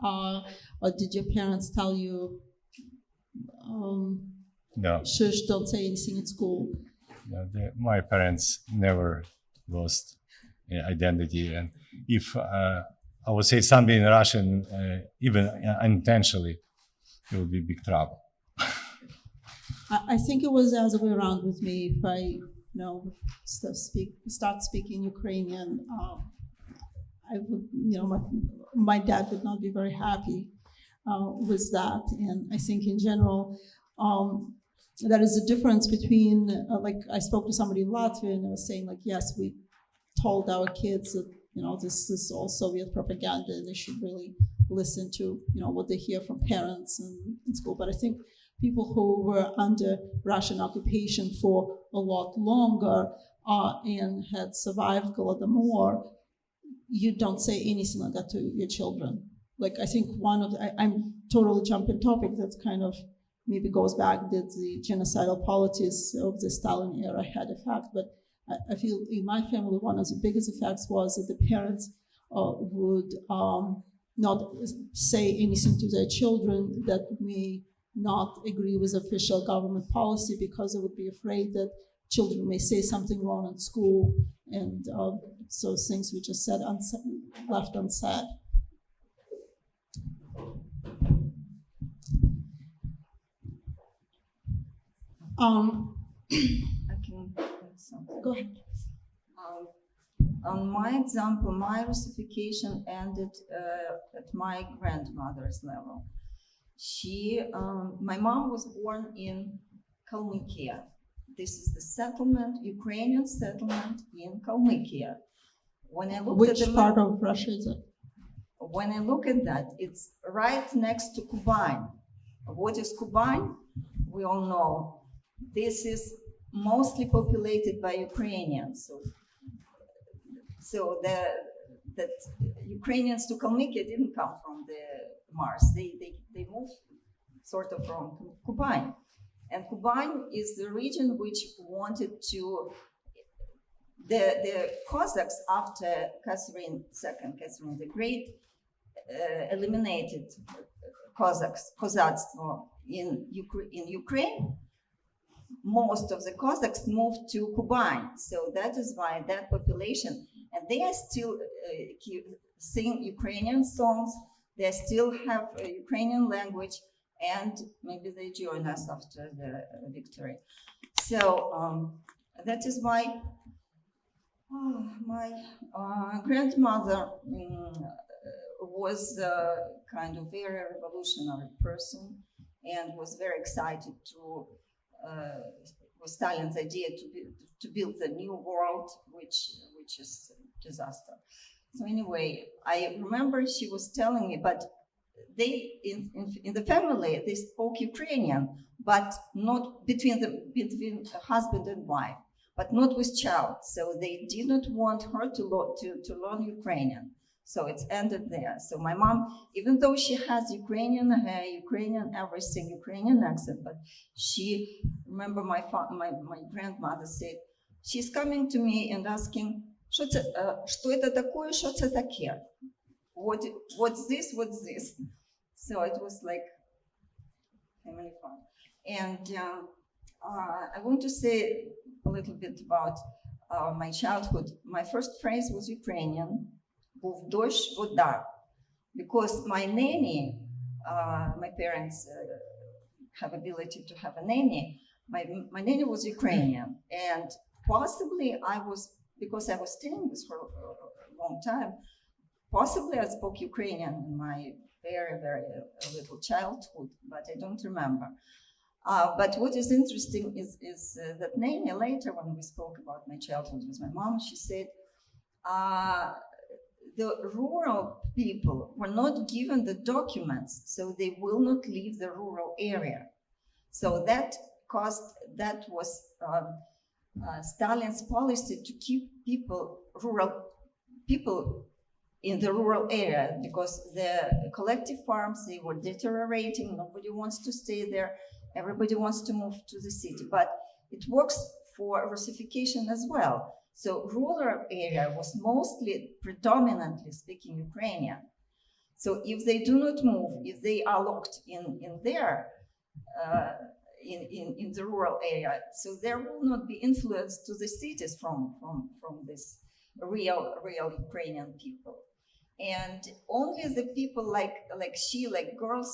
or did your parents tell you, No. shush, don't say anything at school? No, my parents never lost identity, and if I would say something in Russian, even unintentionally, it would be big trouble. I think it was the other way around with me. If I, start speaking Ukrainian, I would, my dad would not be very happy with that. And I think in general, there is a difference between, like I spoke to somebody in Latvia and I was saying, like, yes, we told our kids that, this is all Soviet propaganda and they should really listen to, what they hear from parents and in school. But I think people who were under Russian occupation for a lot longer and had survived Holodomor, you don't say anything like that to your children. Like, I think I'm totally jumping topic, that's kind of maybe goes back that the genocidal politics of the Stalin era had effect, but I feel in my family, one of the biggest effects was that the parents would not say anything to their children that may not agree with official government policy because they would be afraid that children may say something wrong in school, and so things we just said left unsaid. I can add something. Go ahead. on my example, my Russification ended at my grandmother's level. My mom was born in Kalmykia. This is the settlement, Ukrainian settlement in Kalmykia. When I looked Which at the part map, of Russia is it? when I look at that, it's right next to Kuban. What is Kuban? We all know. This is mostly populated by Ukrainians. So that Ukrainians to Kalmykia didn't come from the Mars. They moved sort of from Kuban. And Kuban is the region which wanted to, the Cossacks after Catherine II, Catherine the Great, eliminated Cossacks in Ukraine. Most of the Cossacks moved to Kuban, so that is why that population, and they are still sing Ukrainian songs. They still have Ukrainian language, and maybe they join us after the victory. So that is why my grandmother was a kind of very revolutionary person and was very excited to with Stalin's idea to build the new world, which is a disaster. So anyway, I remember she was telling me, but they in the family they spoke Ukrainian, but not between husband and wife, but not with child. So they did not want her to learn Ukrainian. So it's ended there. So my mom, even though she has Ukrainian hair, Ukrainian everything, Ukrainian accent, but she, remember my grandmother said, she's coming to me and asking, что это такое, что это таке? What's this, what's this? So it was like family fun. And I want to say a little bit about my childhood. My first phrase was Ukrainian. Був дощ, вода. Because my nanny, my parents have ability to have a nanny. My nanny was Ukrainian, and possibly because I was staying with her a long time, possibly I spoke Ukrainian in my very, very little childhood, but I don't remember. But what is interesting is that nanny later, when we spoke about my childhood with my mom, she said, the rural people were not given the documents, so they will not leave the rural area. So that was Stalin's policy to keep rural people in the rural area, because the collective farms, they were deteriorating. Nobody wants to stay there. Everybody wants to move to the city. But it works for Russification as well. So rural area was predominantly speaking Ukrainian. So if they do not move, if they are locked in there, in the rural area, so there will not be influence to the cities from this real Ukrainian people. And only the people like girls,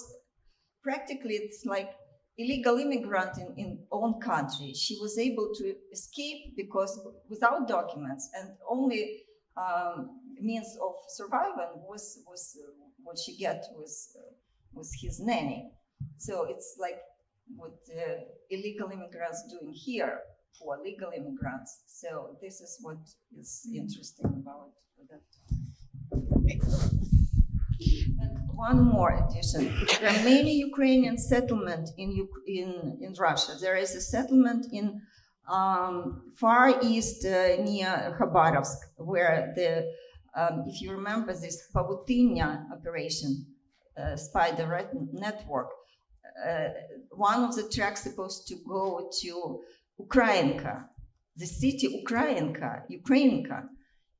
practically it's like illegal immigrant in own country. She was able to escape because without documents, and only means of survival was what she get was his nanny. So it's like what illegal immigrants doing here for legal immigrants. So this is what is interesting about that. And one more addition. There are many Ukrainian settlements in Russia. There is a settlement in far east near Khabarovsk, where if you remember this Pavutynya operation, spider network, one of the tracks supposed to go to Ukrainka, the city Ukrainka,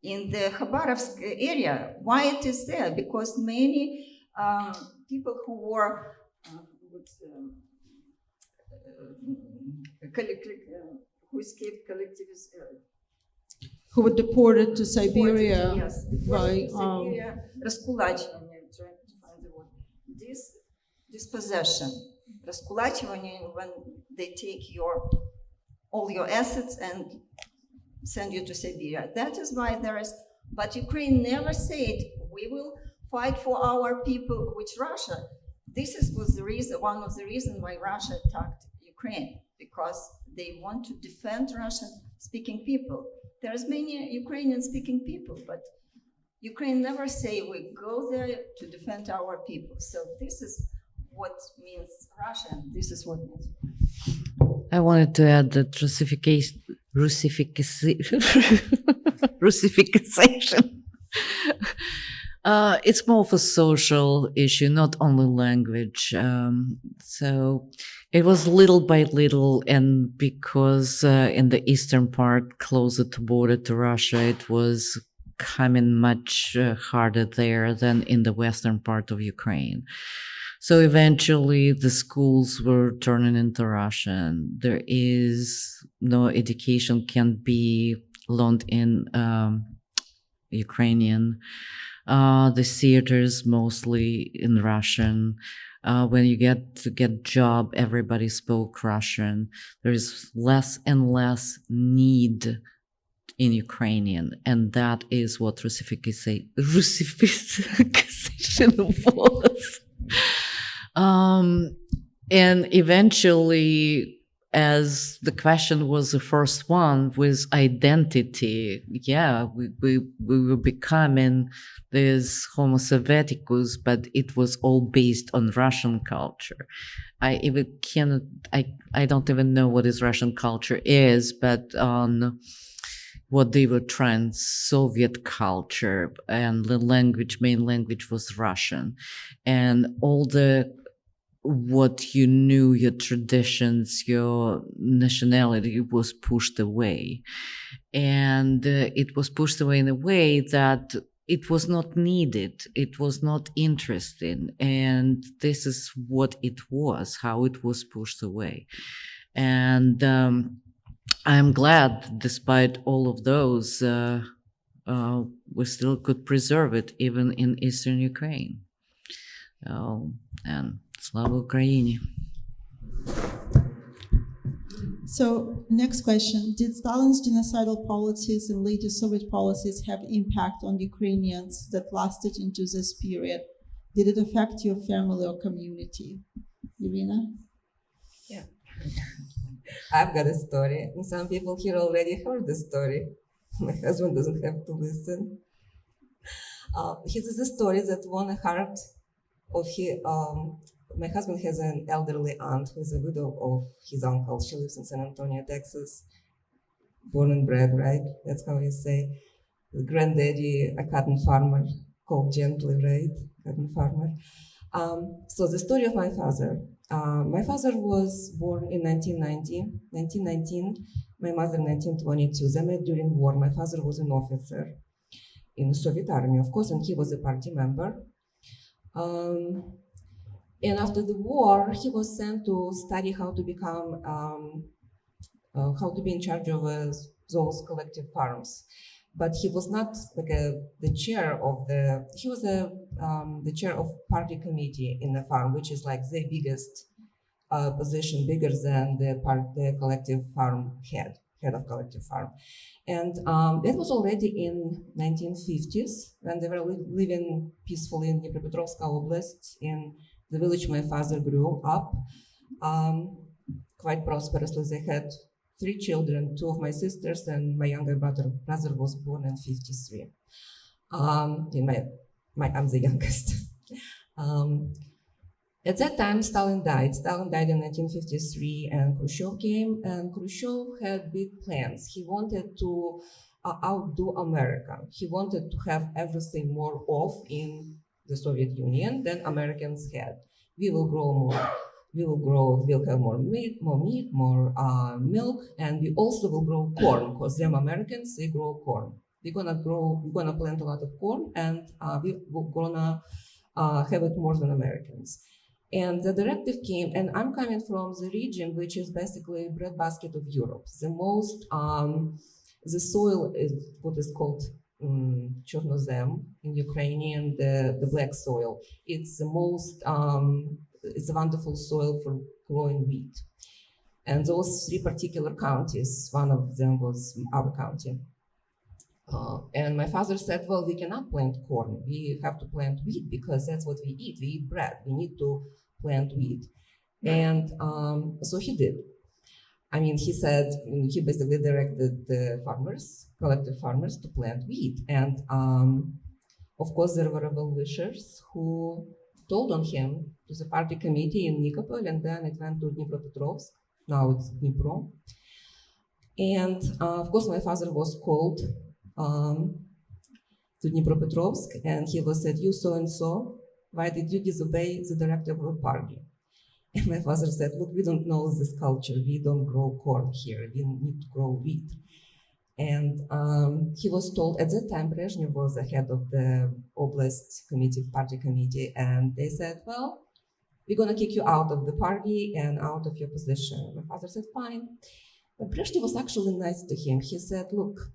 in the Khabarovsk area. Why it is there? Because many people who were who escaped collectivism, Who were deported to Siberia yes, by раскулачивание, trying to find the word. Dispossession, раскулачивание, when they take all your assets and send you to Siberia. That is why there is, but Ukraine never said, we will fight for our people with Russia. Was the reason, one of the reasons why Russia attacked Ukraine, because they want to defend Russian-speaking people. There's many Ukrainian-speaking people, but Ukraine never say we go there to defend our people. So this is what means Russian. This is what means. I wanted to add that Russification. It's more of a social issue, not only language. So it was little by little, and because in the eastern part, closer to border to Russia, it was coming much harder there than in the western part of Ukraine. So eventually the schools were turning into Russian. There is no education can be learned in Ukrainian. The theaters mostly in Russian. When you get job, everybody spoke Russian. There's less and less need in Ukrainian, and that is what Russification was. And eventually, as the question was the first one with identity, we were becoming this Homo Sovieticus, but it was all based on Russian culture. I don't even know what is Russian culture is, but on what they were trans-Soviet culture, and the main language was Russian, and all what you knew, your traditions, your nationality was pushed away. And it was pushed away in a way that it was not needed. It was not interesting. And this is what it was, how it was pushed away. And I'm glad, despite all of those, we still could preserve it, even in Eastern Ukraine. And Slava Ukraini. So, next question. Did Stalin's genocidal policies and later Soviet policies have impact on Ukrainians that lasted into this period? Did it affect your family or community? Irina? Yeah. I've got a story, and some people here already heard the story. My husband doesn't have to listen. This is a story that won the heart of his. My husband has an elderly aunt who is a widow of his uncle. She lives in San Antonio, Texas. Born and bred, right? That's how you say. The granddaddy, a cotton farmer, called gently, right? Cotton farmer. So the story of my father. My father was born in 1919, my mother in 1922. They met during war. My father was an officer in the Soviet army, of course, and he was a party member. And after the war, he was sent to study how to become, how to be in charge of those collective farms. But he was not like the chair of he was the chair of party committee in the farm, which is like the biggest position, bigger than the collective farm head of collective farm. And that was already in 1950s, when they were living peacefully in Dnipropetrovsk Oblast, in the village my father grew up, quite prosperously. They had 3 children, 2 of my sisters, and my younger brother was born in 53. I'm the youngest. At that time, Stalin died. Stalin died in 1953, and Khrushchev came, and Khrushchev had big plans. He wanted to outdo America. He wanted to have everything more off in the Soviet Union than Americans had. We will grow more. We'll have more meat, more milk, and we also will grow corn, because them Americans, they grow corn. We're gonna plant a lot of corn, and we're gonna have it more than Americans. And the directive came, and I'm coming from the region which is basically breadbasket of Europe. The most, the soil is what is called chernozem in Ukrainian, the black soil. It's the most, it's a wonderful soil for growing wheat. And those three particular counties, one of them was our county. And my father said, well, we cannot plant corn. We have to plant wheat because that's what we eat. We eat bread. We need to plant wheat. And so he did. I mean, he said, he basically directed the farmers, collective farmers, to plant wheat. And of course, there were well-wishers who told on him to the party committee in Nikopol, and then it went to Dnipropetrovsk. Now it's Dnipro. And of course, my father was called to Dnipropetrovsk, and he was said, you so-and-so, why did you disobey the directive of the party? And my father said, look, we don't know this culture. We don't grow corn here. We need to grow wheat. And he was told, at that time, Brezhnev was the head of the Oblast committee, party committee, and they said, well, we're going to kick you out of the party and out of your position. My father said, fine. But Brezhnev was actually nice to him. He said, look,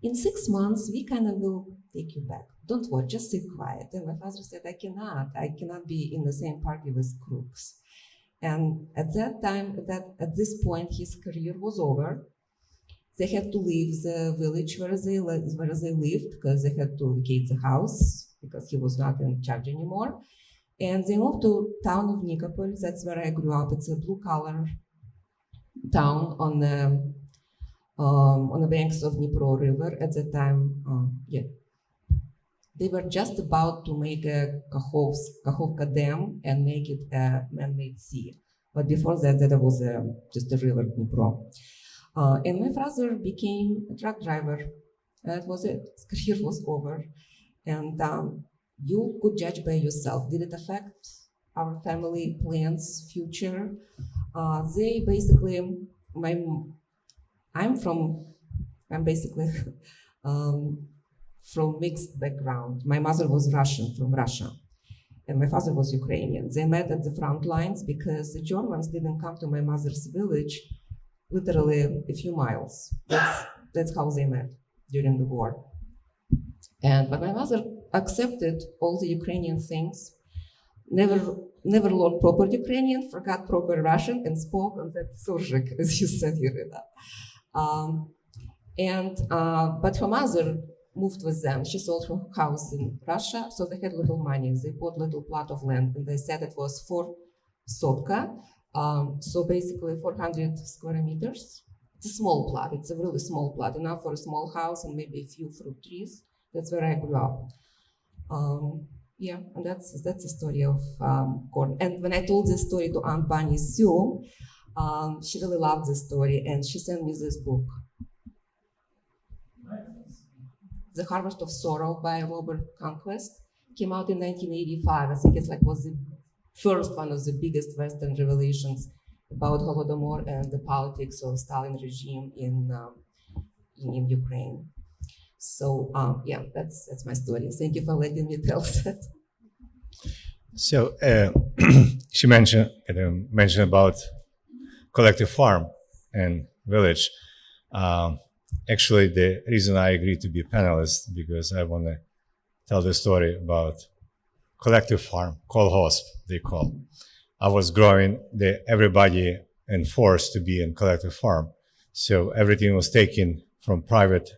in 6 months, we kind of will take you back. Don't worry, just sit quiet. And my father said, I cannot be in the same party with crooks. And at that time, at this point, his career was over. They had to leave the village where they lived because they had to vacate the house because he was not in charge anymore. And they moved to town of Nikopol. That's where I grew up. It's a blue-collar town on the banks of Dnipro River. At that time, they were just about to make a Kakhovka Dam and make it a man-made sea. But before that, there was just a river, Dnipro. And my father became a truck driver. That was it. His career was over. And you could judge by yourself. Did it affect our family plans, future? They basically, I'm basically from mixed background. My mother was Russian, from Russia, and my father was Ukrainian. They met at the front lines because the Germans didn't come to my mother's village literally a few miles. That's how they met during the war. But my mother accepted all the Ukrainian things, never learned proper Ukrainian, forgot proper Russian, and spoke on that surjik, as you said, Irina. But her mother moved with them. She sold her house in Russia, so they had little money. They bought little plot of land, and they said it was 4 sotka, so basically 400 square meters. It's a small plot. It's a really small plot, enough for a small house and maybe a few fruit trees. That's where I grew up. And that's the story of corn. And when I told this story to Aunt Bunny Sue, she really loved this story, and she sent me this book, The Harvest of Sorrow by Robert Conquest. Came out in 1985. I think it's was the first one of the biggest Western revelations about Holodomor and the politics of Stalin regime in Ukraine. So that's my story. Thank you for letting me tell that. So she mentioned about collective farm and village. Actually, the reason I agreed to be a panelist because I want to tell the story about collective farm, kolhosp they call. I was growing everybody enforced to be in collective farm, so everything was taken from private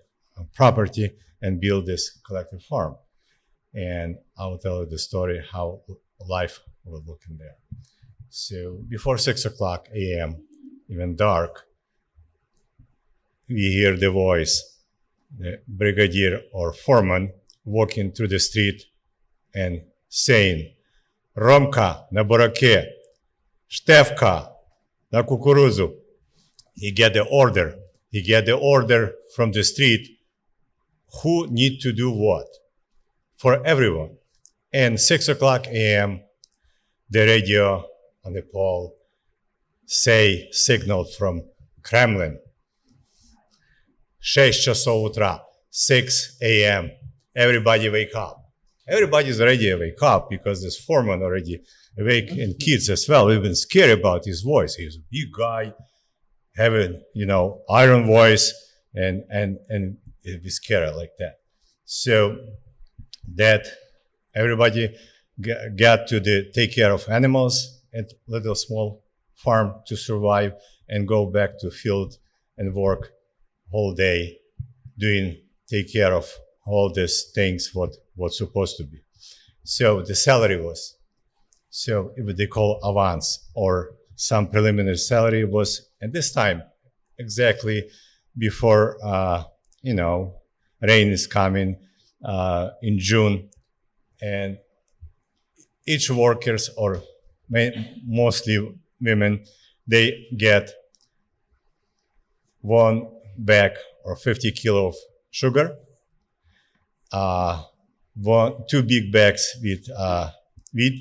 property and build this collective farm. And I will tell you the story how life will look in there. So before 6 o'clock a.m., even dark, we hear the voice, the brigadier or foreman walking through the street and saying, Romka na buraке, Shtefka na kukuruzu. He get the order from the street who need to do what for everyone. And 6 o'clock a.m., the radio on the pole signal from Kremlin. 6 часов утра, 6 a.m., everybody wake up. Everybody's already wake up because this foreman already awake, and kids as well. We've been scared about his voice. He's a big guy, having, iron voice, and be scared like that. So that everybody got to take care of animals at little small farm to survive, and go back to field and work whole day, take care of all these things what's supposed to be. So the salary was, so what they call avance, or some preliminary salary was at this time, exactly before, rain is coming in June, and each workers, or mostly women, they get 1 bag or 50 kilo of sugar, 2 big bags with wheat,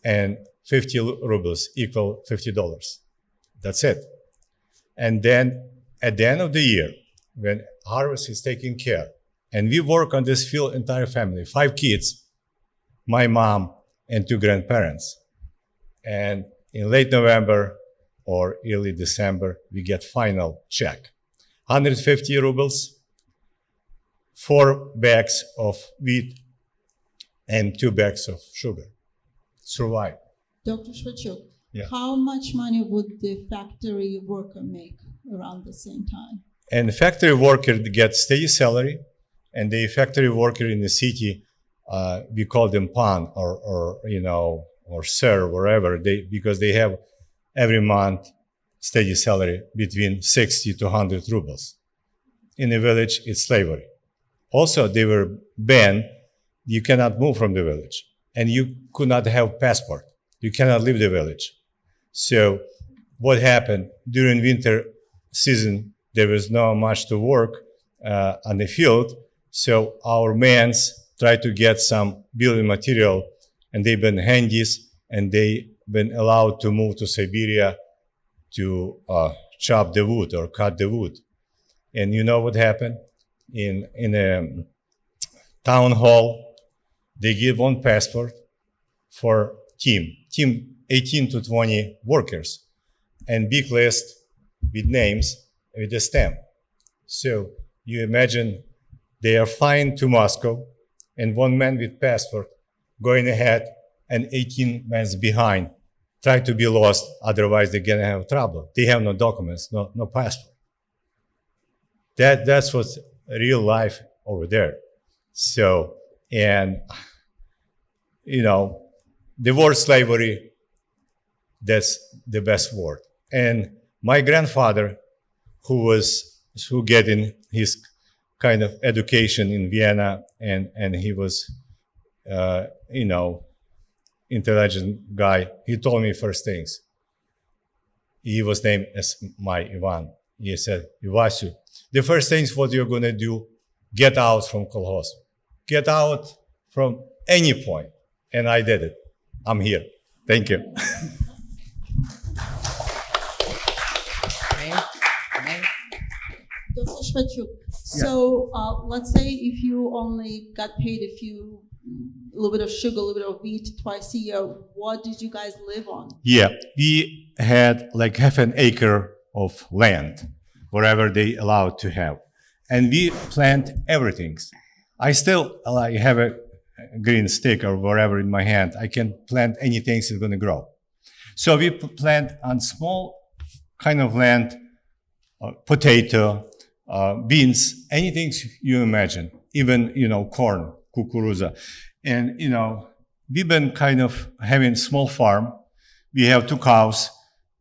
and 50 rubles equal $50. That's it. And then at the end of the year, when harvest is taken care, and we work on this field, entire family, 5 kids, my mom and 2 grandparents. And in late November or early December, we get final check. 150 rubles, 4 bags of wheat, and 2 bags of sugar. Survive. Dr. Shvachuk, Yeah. how much money would the factory worker make around the same time? And the factory worker gets steady salary, and the factory worker in the city, we call them pan or sir, wherever because they have every month steady salary between 60 to 100 rubles. In the village, it's slavery. Also, they were banned. You cannot move from the village, and you could not have passport. You cannot leave the village. So what happened during winter season, there was not much to work on the field. So our men tried to get some building material, and they've been handies, and they've been allowed to move to Siberia to chop the wood or cut the wood. And you know what happened? In a town hall, they give 1 passport for team 18 to 20 workers, and big list with names with a stamp. So you imagine they are flying to Moscow, and 1 man with passport going ahead, and 18 men behind, try to be lost, otherwise they're gonna have trouble. They have no documents, no passport. That's what's real life over there. So, and the word slavery, that's the best word. And my grandfather, who getting his kind of education in Vienna, and he was, intelligent guy, he told me first things. He was named as my Ivan. He said, Ivasu, the first things what you're gonna do, get out from kolkhoz. Get out from any point. And I did it. I'm here. Thank you. Dr. Shvachuk, so let's say if you only got paid a little bit of sugar, a little bit of wheat twice a year, what did you guys live on? Yeah, we had like half an acre of land, wherever they allowed to have. And we plant everything. I still have a green stick or whatever in my hand. I can plant anything that's going to grow. So we plant on small kind of land, potato, beans, anything you imagine, even, corn, kukuruza. And, we've been kind of having small farm. We have 2 cows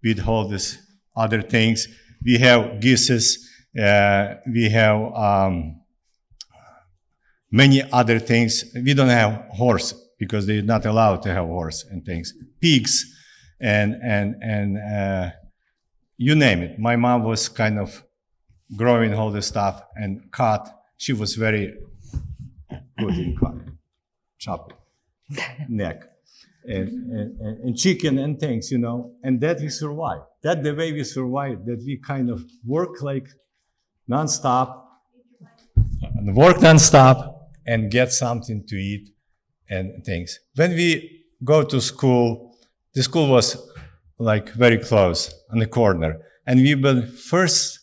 with all these other things. We have geese. We have many other things. We don't have horse because they're not allowed to have horse and things. Pigs and you name it. My mom was kind of growing all this stuff, and cut. She was very good in cut, chop neck, and chicken and things, and that we survived. That the way we survived, that we kind of work like nonstop, and get something to eat and things. When we go to school, the school was like very close on the corner, and we've been first,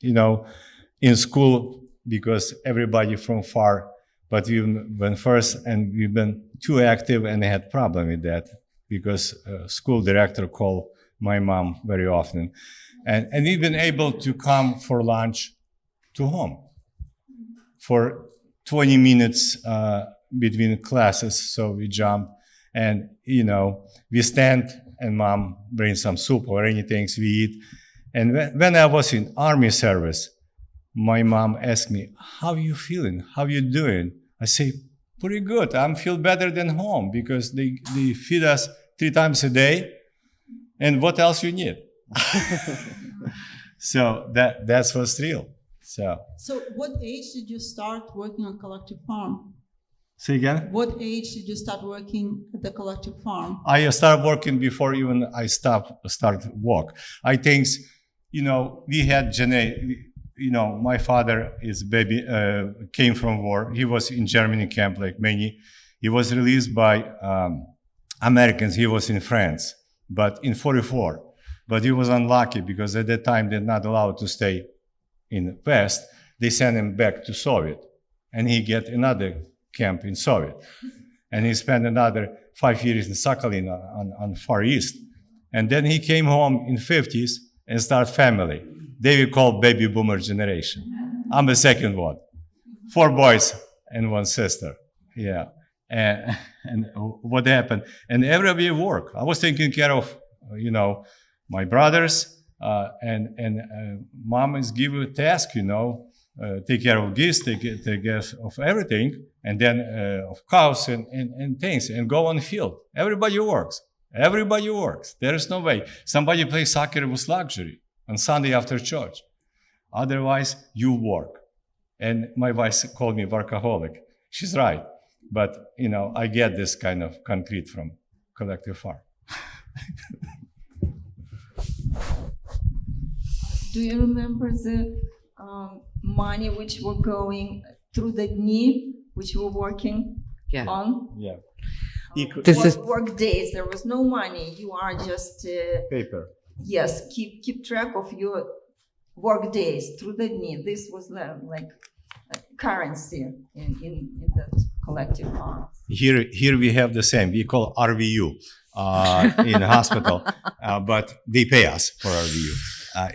in school because everybody from far, but we went first, and we've been too active, and I had problem with that because school director called my mom very often. And we've been able to come for lunch to home for 20 minutes between classes. So we jump and, we stand and mom brings some soup or anything we eat. And when I was in army service, my mom asked me, how you feeling? How you doing? I say, pretty good. I feel better than home because they feed us 3 times a day. And what else you need? So that's what's real. So what age did you start working on collective farm? say again? What age did you start working at the collective farm? I started working before even I start work. I think, we had my father is came from war. He was in Germany camp like many. He was released by Americans. He was in France, but in 44. But he was unlucky because at that time they're not allowed to stay in West. They sent him back to Soviet, and he get another camp in Soviet. And he spent another 5 years in Sakhalin on Far East. And then he came home in 50s and start family. They will call baby boomer generation. I'm the second one. 4 boys and 1 sister. Yeah. And what happened? And everybody work. I was taking care of, my brothers, and mom is give a task, take care of this, take care of everything, and then of cows and things, and go on the field. Everybody works. Everybody works. There is no way. Somebody plays soccer with luxury on Sunday after church. Otherwise, you work. And my wife called me workaholic. She's right. But, I get this kind of concrete from collective farm. Do you remember the money which were going through the knee, which we're working Yeah. on? Yeah. This is Work days. There was no money. You are just Paper. yes. Keep track of your work days through the knee. This was like currency in that collective farm. Here we have the same. We call RVU in hospital, but they pay us for RVU.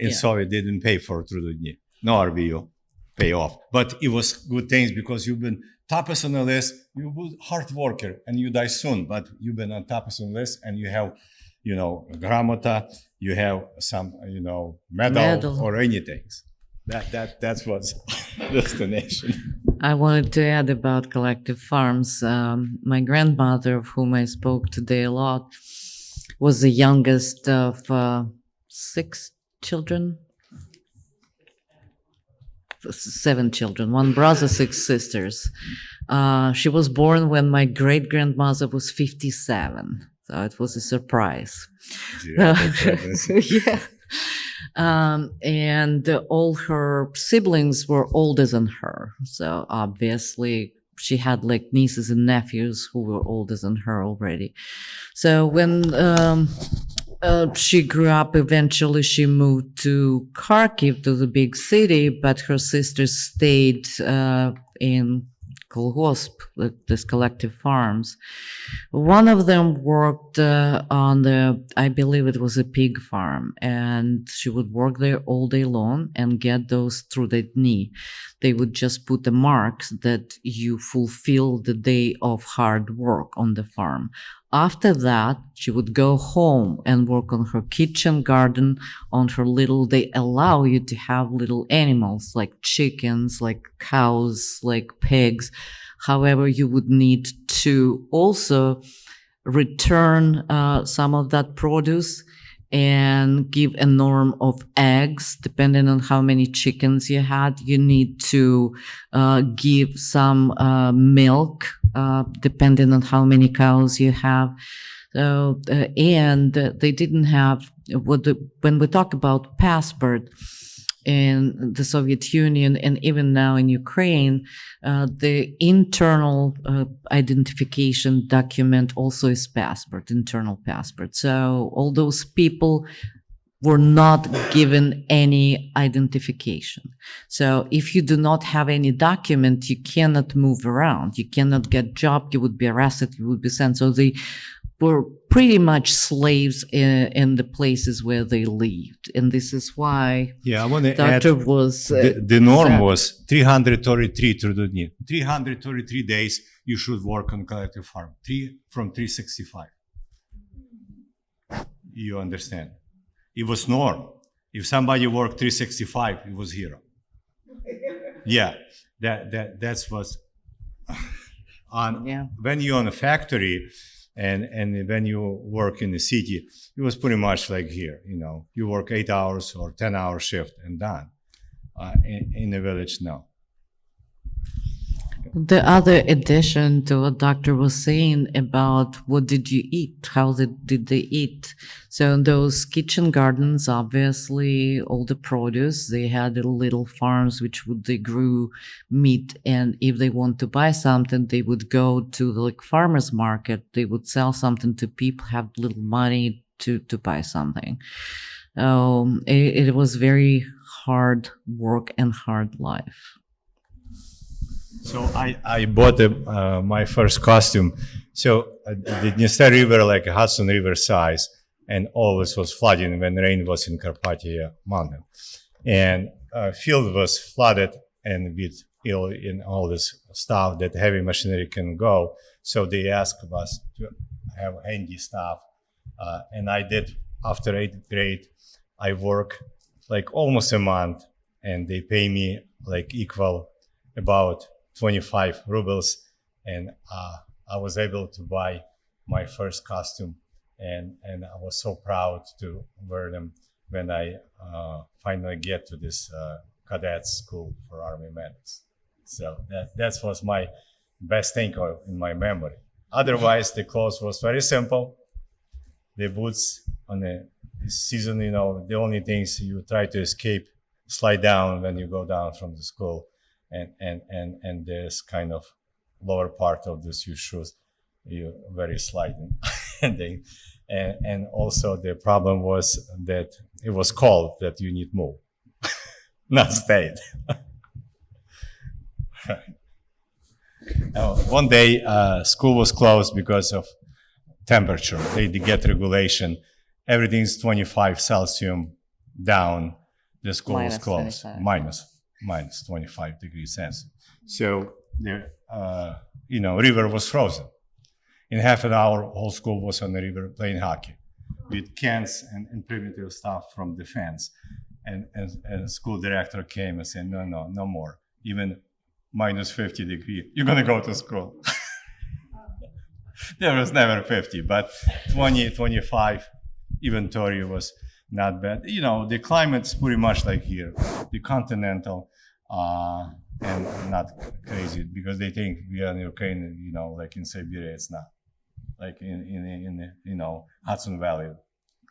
In Yeah. Soviet, they didn't pay for through the knee. No RVU, pay off. But it was good things because you've been toughest on the list. You're a hard worker and you die soon, but you've been on toughest on the list and you have, gramota, you have some, medal or anything. That's what's destination. I wanted to add about collective farms. My grandmother, of whom I spoke today a lot, was the youngest of 6 children. 7 children, 1 brother, 6 sisters. She was born when my great grandmother was 57, so it was a surprise. Yeah. And all her siblings were older than her, so obviously she had like nieces and nephews who were older than her already. So when she grew up, eventually she moved to Kharkiv, to the big city, but her sisters stayed in kolgosp, this collective farms. One of them worked on I believe it was a pig farm, and she would work there all day long and get those through the knee. They would just put the marks that you fulfill the day of hard work on the farm. After that, she would go home and work on her kitchen garden, on her they allow you to have little animals like chickens, like cows, like pigs. However, you would need to also return some of that produce and give a norm of eggs, depending on how many chickens you had. You need to give some milk, depending on how many cows you have. So, and they didn't have when we talk about passport in the Soviet Union and even now in Ukraine, the internal identification document also is passport, internal passport. So all those people were not given any identification. So if you do not have any document, you cannot move around. You cannot get job. You would be arrested. You would be sent. So they were pretty much slaves in the places where they lived. And this is why Yeah, I want to add, Dr. was... the norm sad. was 333 trudodni. 333 days you should work on collective farm. From 365. You understand? It was norm. If somebody worked 365, it was hero. Yeah, that's was on. Yeah. When you're on a factory and when you work in the city, it was pretty much like here. You know, you work 8 hours or 10-hour shift and done. In the village, no. The other addition to what doctor was saying about what did you eat, how did they eat. So in those kitchen gardens, obviously all the produce, they had little farms which they grew meat, and if they want to buy something, they would go to the farmers market. They would sell something to people, have little money to buy something. It was very hard work and hard life. So I bought my first costume. So the Dniester River, like a Hudson River size, and always was flooding when rain was in Carpathia mountain. And field was flooded and with in all this stuff that heavy machinery can go. So they asked us to have handy stuff. And I did, after 8th grade, I work like almost a month, and they pay me like equal about 25 rubles, and I was able to buy my first costume, and I was so proud to wear them when I finally get to this cadet school for Army medics. So that was my best thing in my memory. Otherwise, the clothes was very simple. The boots on the season, you know, the only things you try to escape, slide down when you go down from the school. And this kind of lower part of the shoes, you very sliding. and also the problem was that it was cold, that you need move, not stayed. One day, school was closed because of temperature. They get regulation. Everything's 25 Celsius down. The school was Minus closed. 25. Minus 25 degrees Celsius. So the river was frozen. In half an hour, whole school was on the river playing hockey with cans and primitive stuff from the fence. And school director came and said, no more. Even minus 50 degrees, you're gonna go to school. There was never 50, but 20, 25, even Tori was not bad. You know, the climate's pretty much like here, the continental, and not crazy, because they think we are in Ukraine, you know, like in Siberia. It's not. Like in the, Hudson Valley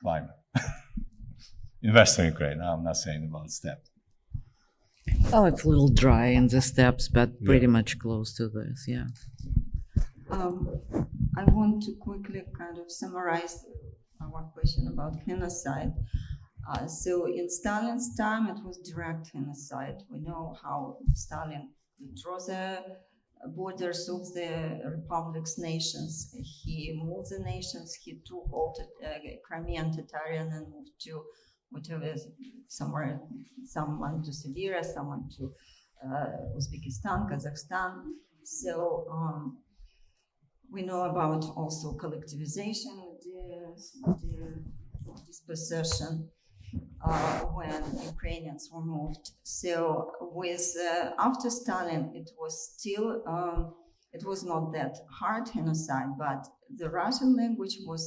climate. In Western Ukraine, I'm not saying about steppe. Oh, it's a little dry in the steppes, but pretty much close to this, yeah. I want to quickly kind of summarize our question about genocide. So in Stalin's time, it was direct genocide. We know how Stalin drew the borders of the republic's nations. He moved the nations. He took all Crimean Tatarian and moved to whatever, somewhere, someone to Siberia, someone to Uzbekistan, Kazakhstan. So we know about also collectivization, the dispossession when Ukrainians were moved. So with after Stalin, it was still it was not that hard genocide, but the Russian language was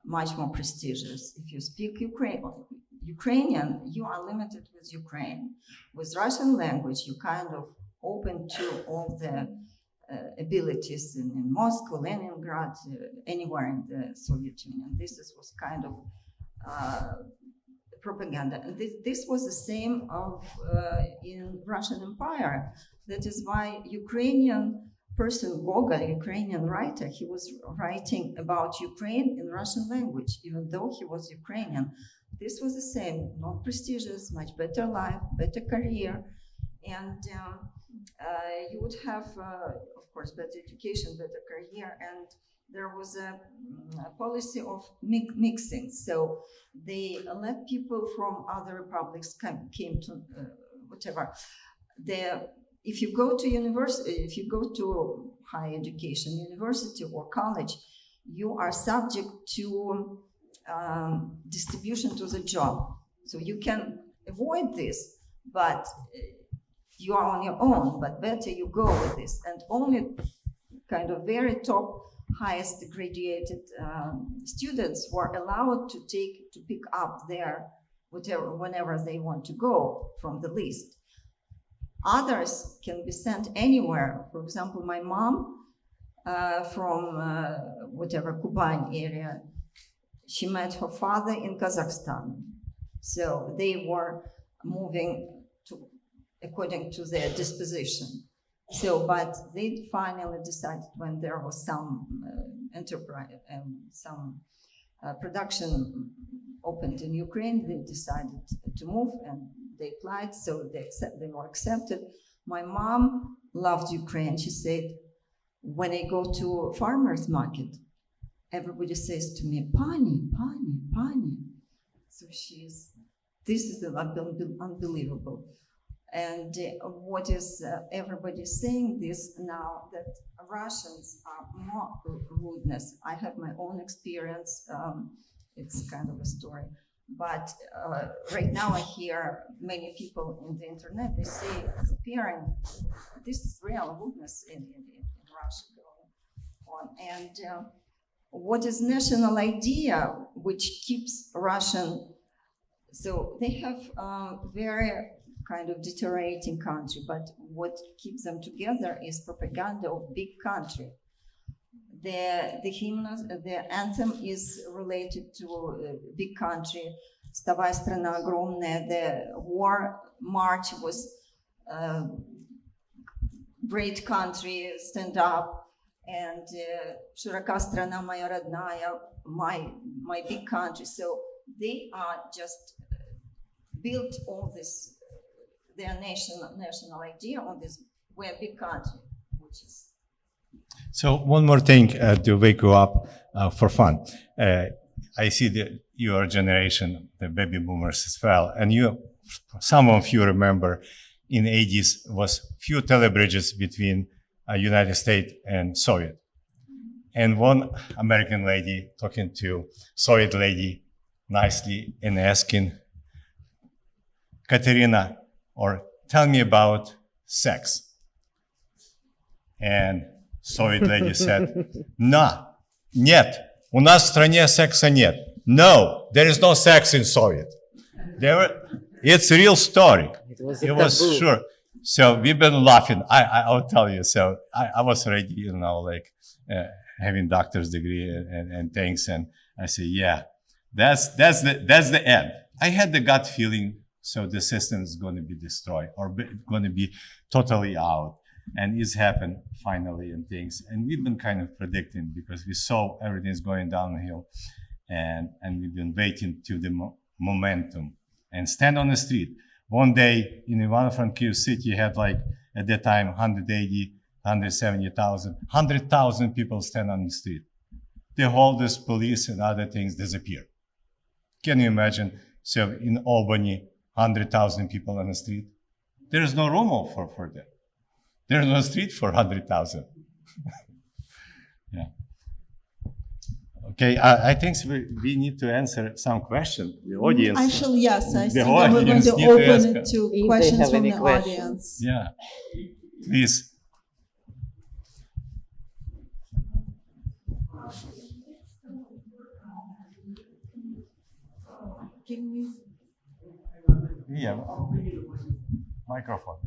much more prestigious. If you speak Ukrainian, you are limited with Ukraine. With Russian language, you kind of open to all the abilities in Moscow, Leningrad, anywhere in the Soviet Union. This was kind of propaganda. And this was the same in Russian Empire. That is why Ukrainian person, Gogol, Ukrainian writer, he was writing about Ukraine in Russian language, even though he was Ukrainian. This was the same, not prestigious, much better life, better career, and you would have, of course, better education, better career, and there was a policy of mixing. So they let people from other republics came to whatever. If you go to university, if you go to higher education, university or college, you are subject to distribution to the job. So you can avoid this, but you are on your own, but better you go with this. And only kind of very top, highest graduated students were allowed to pick up their whenever they want to go from the list. Others can be sent anywhere. For example, my mom from whatever Kuban area, she met her father in Kazakhstan. So they were moving according to their disposition. So, but they finally decided when there was some enterprise, some production opened in Ukraine, they decided to move and they applied, so they were accepted. My mom loved Ukraine. She said, when I go to farmer's market, everybody says to me, Pani, Pani, Pani. So this is unbelievable. And what is everybody saying this now, that Russians are more rudeness. I have my own experience. It's kind of a story. But right now I hear many people in the internet, they say, comparing, this is real rudeness in Russia going on. And what is national idea which keeps Russian, so they have very kind of deteriorating country, but what keeps them together is propaganda of big country. The hymn, the anthem is related to a big country. Вставай, страна огромная. The war march was great country, stand up. And широка страна моя родная, my big country. So they are just built all this, their national idea on this we're a big country, which is. So one more thing to wake you up for fun. I see that your generation, the baby boomers as well, and some of you remember in the 80s was few telebridges between United States and Soviet. And one American lady talking to Soviet lady nicely and asking, Katerina, or tell me about sex. And Soviet lady said, нет, у нас в стране секса нет. No, there is no sex in Soviet. It's a real story. It was sure. So we've been laughing. I'll tell you. So I was already, having doctor's degree and things. And I say, yeah, that's the end. I had the gut feeling. So the system is going to be destroyed or going to be totally out. And it's happened finally and things. And we've been kind of predicting because we saw everything's going downhill. And we've been waiting to the momentum and stand on the street. One day in Ivano-Frankivsk city had at that time 180, 170,000, 100,000 people stand on the street. The whole this police and other things disappear. Can you imagine? So in Albany, 100,000 people on the street. There is no room for that. There's no street for 100,000. Yeah. Okay, I think we need to answer some questions. The audience. Actually, yes, I The think that we're going audience to need to open ask it to if they questions have from any the questions. audience. Yeah. Please. Can we? Yeah. Microphone.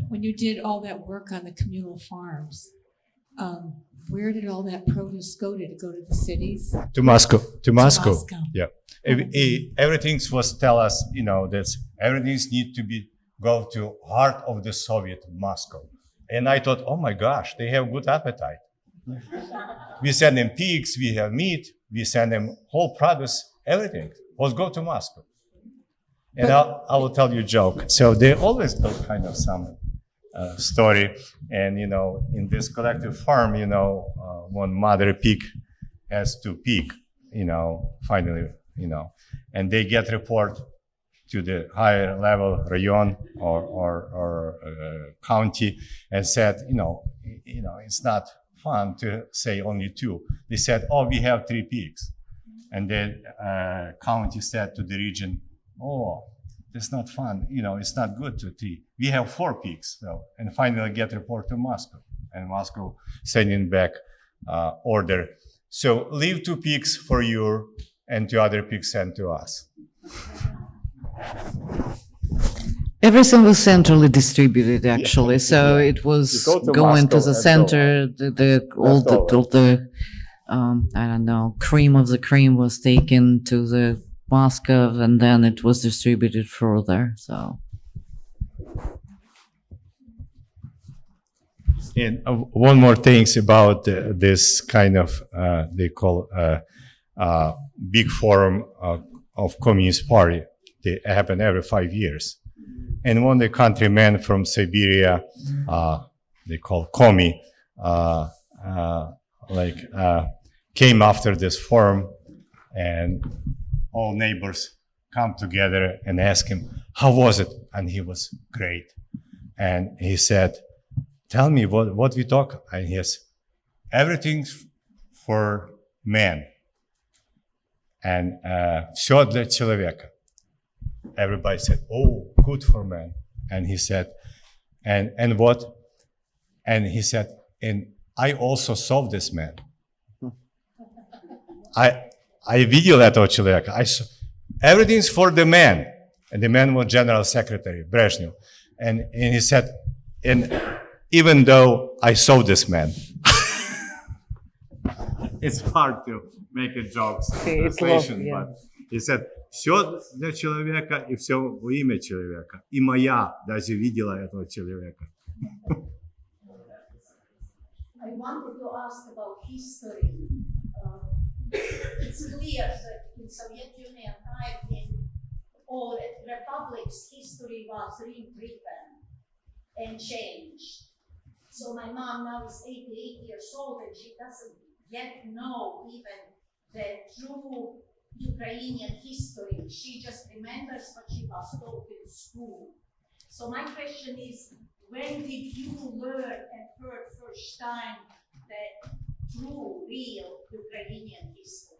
When you did all that work on the communal farms, where did all that produce go? Did it go to the cities? To Moscow. To Moscow. Moscow. Yeah. Everything was tell us, that everything need to be go to heart of the Soviet Moscow. And I thought, oh my gosh, they have good appetite. We send them pigs, we have meat, we send them whole products, everything. Let's go to Moscow. And I will tell you a joke. So they always tell kind of some story. And, in this collective farm, one mother pig has to pig, finally, and they get report to the higher level rayon or county and said, it's not fun to say only 2. They said, oh, we have 3 pigs. And then county said to the region, oh, that's not fun. It's not good to 3. We have 4 pigs. So, and finally get report to Moscow. And Moscow sending back order. So leave 2 pigs for you and 2 other pigs sent to us. Everything was centrally distributed, actually. So it was You go to going to Moscow the and so center. All the I don't know, cream of the cream was taken to the Moscow, and then it was distributed further. So And one more thing about this kind of, they call big forum of Communist Party. They happen every 5 years. And one of the countrymen from Siberia, they call Komi, came after this forum, and all neighbors come together and ask him, how was it? And he was great. And he said, tell me what we talk. And he says, everything's for men. And все для человека. Everybody said, oh, good for men. And he said, and what? And he said, and I also saw this man. I видел этого человека. Everything's for the man. And the man was General Secretary, Brezhnev. And he said, and even though I saw this man. It's hard to make a joke translation, but he said, все для человека и все во имя человека. И моя даже видела этого человека. I wanted to ask about history. It's clear that in Soviet Union time, in all republics, history was rewritten and changed. So my mom now is 88 years old and she doesn't yet know even the true Ukrainian history. She just remembers what she was taught in school. So my question is, when did you learn and heard first time the true, real Ukrainian history?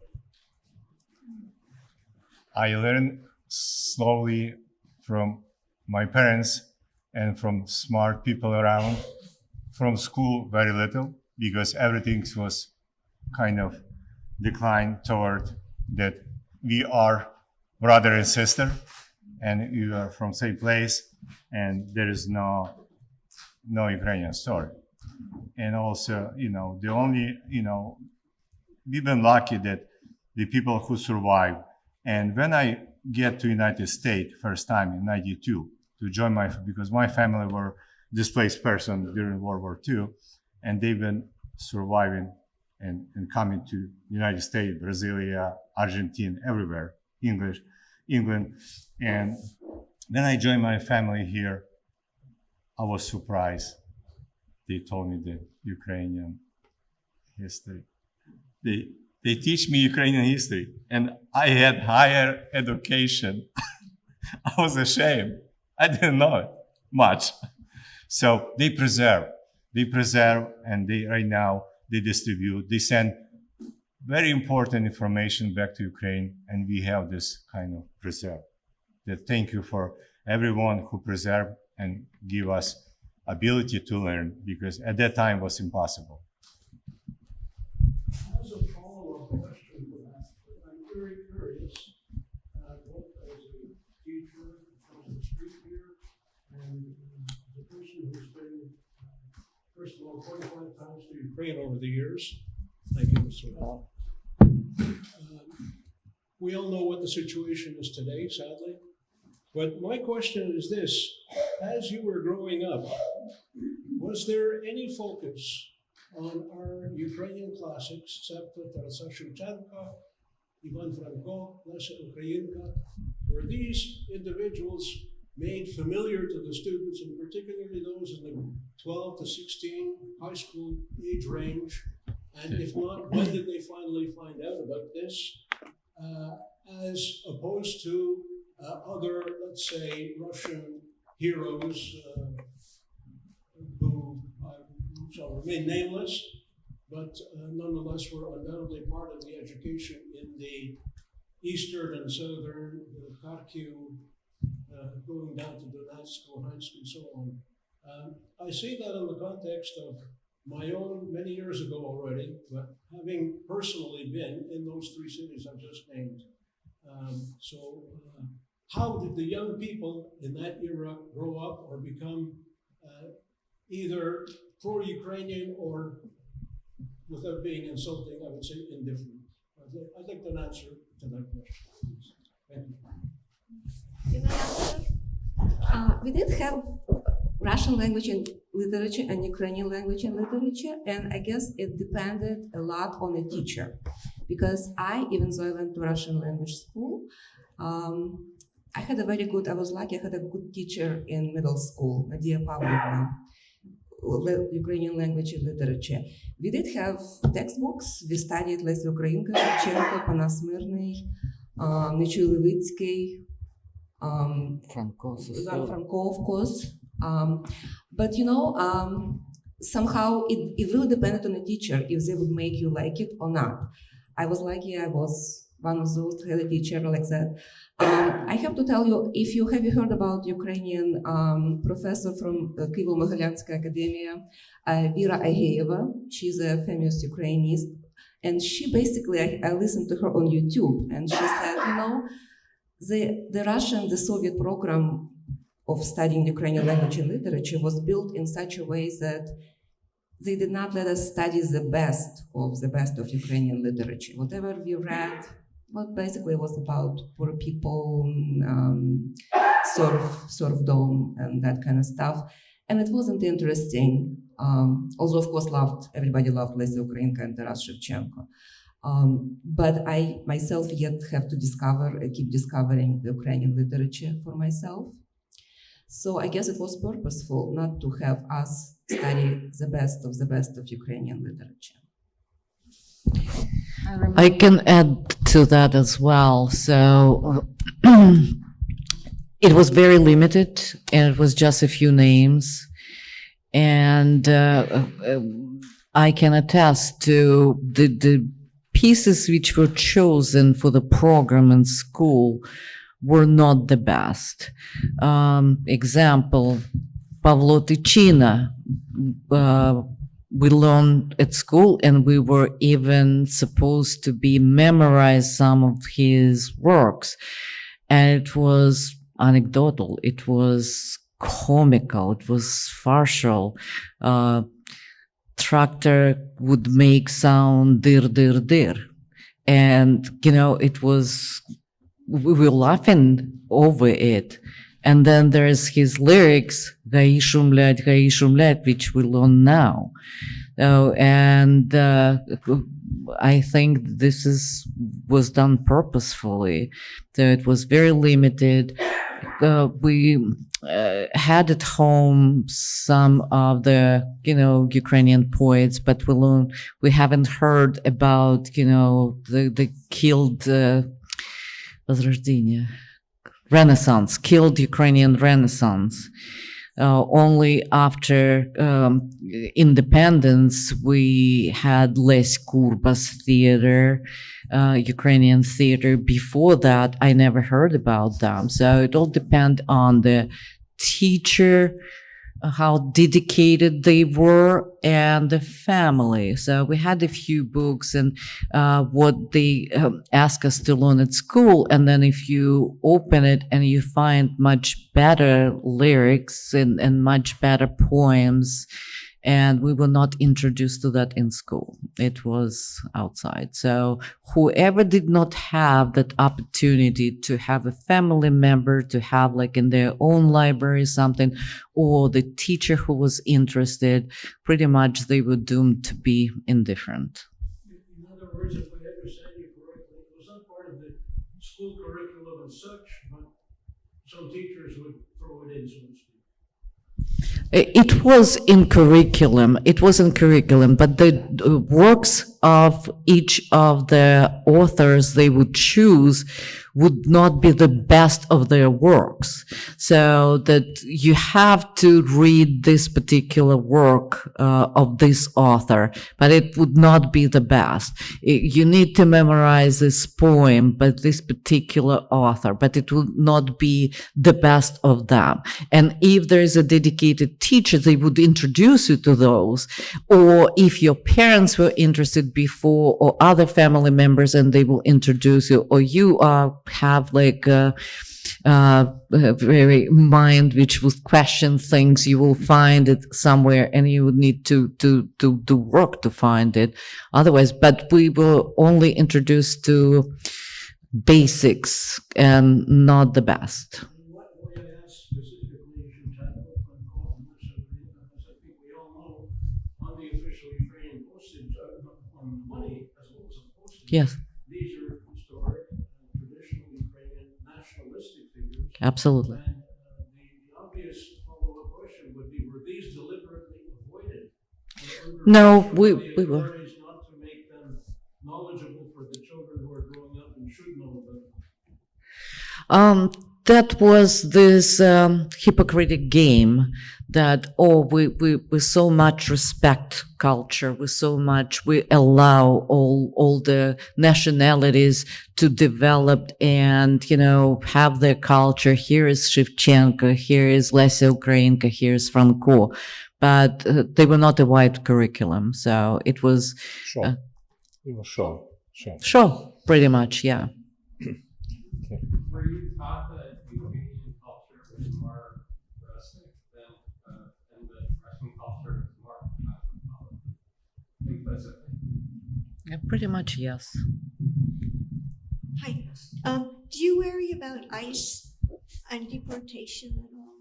I learned slowly from my parents and from smart people around. From school, very little, because everything was kind of declined toward that we are brother and sister, and we are from same place, and there is no Ukrainian story. And also, the only, we've been lucky that the people who survived. And when I get to United States first time in '92 to join because my family were displaced person during World War II, and they've been surviving and coming to United States, Brasilia, Argentina, everywhere, England. And when I joined my family here, I was surprised. They told me the Ukrainian history. They teach me Ukrainian history, and I had higher education. I was ashamed. I didn't know it much. So they preserve, and right now they distribute. They send very important information back to Ukraine, and we have this kind of preserve. That thank you for everyone who preserve and give us ability to learn, because at that time it was impossible. As a follow-up question to that, I'm very curious, both as a teacher on the street here and as a person who's been, first of all, 45 times to Ukraine over the years. Thank you, Mr. Hall. We all know what the situation is today, sadly. But my question is this, as you were growing up, was there any focus on our Ukrainian classics, except Tarasa Shevchenko, Ivan Franko, Lesa Ukrainka? Were these individuals made familiar to the students, and particularly those in the 12 to 16 high school age range? And if not, when did they finally find out about this? As opposed to other, let's say, Russian heroes who shall remain nameless, but nonetheless were undoubtedly part of the education in the eastern and southern, Kharkiv, going down to Donetsk, Luhansk, and so on. I say that in the context of my own many years ago already, but having personally been in those three cities I've just named. How did the young people in that era grow up or become either pro-Ukrainian or, without being insulting, I would say indifferent? I'd like an answer to that question, please. Thank you. Can I answer? We did have Russian language and literature and Ukrainian language and literature, and I guess it depended a lot on the teacher. Because even though I went to Russian language school, I was lucky, I had a good teacher in middle school, Nadia Pavlovna, Ukrainian language and literature. We did have textbooks. We studied Lesa Ukrainka, Shevchenko, Panas Mirny, Nechul Levitsky, Ivan Franko, of course. But somehow it really depended on the teacher if they would make you like it or not. I was lucky, I was one of those who had a teacher like that. I have to tell you, have you heard about Ukrainian professor from Kyivo-Mogilyanska Academia, Vera Ageyeva? She's a famous Ukrainist. And she basically, I listened to her on YouTube, and she said, the Soviet program of studying Ukrainian language and literature was built in such a way that they did not let us study the best of Ukrainian literature. Whatever we read, basically was about poor people, serfdom, and that kind of stuff. And it wasn't interesting. Although, of course, everybody loved Lesa Ukrainka and Taras Shevchenko. But I myself yet have to keep discovering the Ukrainian literature for myself. So I guess it was purposeful not to have us study the best of Ukrainian literature. I can add to that as well. So it was very limited, and it was just a few names. And I can attest to the pieces which were chosen for the program in school were not the best. Example, Pavlo Tychina. We learned at school, and we were even supposed to memorize some of his works. And it was anecdotal. It was comical. It was farcical. Tractor would make sound dir, dir, dir. And, we were laughing over it. And then there's his lyrics, Gai shumlet, which we learn now. I think this was done purposefully. So it was very limited. We had at home some of the, Ukrainian poets, but we haven't heard about, the killed Возрождение. Renaissance, killed Ukrainian Renaissance. Only after independence, we had Les Kurbas theater, Ukrainian theater. Before that, I never heard about them. So it all depends on the teacher, how dedicated they were, and the family. So we had a few books and what they asked us to learn at school. And then if you open it and you find much better lyrics and much better poems And we were not introduced to that in school. It was outside. So whoever did not have that opportunity to have a family member, to have like in their own library something, or the teacher who was interested, pretty much they were doomed to be indifferent. In other words, if I understand you correctly, it was not part of the school curriculum as such, but some teachers would throw it in, so to speak. It was in curriculum. It was in curriculum, but the works of each of the authors they would choose would not be the best of their works. So that you have to read this particular work of this author, but it would not be the best. You need to memorize this poem by this particular author, but it will not be the best of them. And if there is a dedicated teacher, they would introduce you to those. Or if your parents were interested before, or other family members, and they will introduce you, or you have like a very mind which will question things, you will find it somewhere, and you would need to do work to find it. Otherwise, but we were only introduced to basics and not the best. What I asked specifically is you tackle which as I think we all know, on the official Ukrainian postage, on money as well as on postage. Yes, These are historic, traditional Ukrainian nationalistic figures. absolutely. And the obvious follow-up question would be, were these deliberately avoided? No, we the were. authorities not to make them knowledgeable for the children who are growing up and should know them? That was this hypocritical game that, we so much respect culture, we allow all the nationalities to develop and, have their culture. Here is Shevchenko, here is Lesya Ukrainka, here is Franco. But they were not a wide curriculum, so it was Sure. It was sure. sure, pretty much, yeah. Were you taught that Ukrainian culture was more rustic than the Russian culture was more cosmopolitan, implicitly? Yeah, pretty much, yes. Hi. Do you worry about ICE and deportation at all?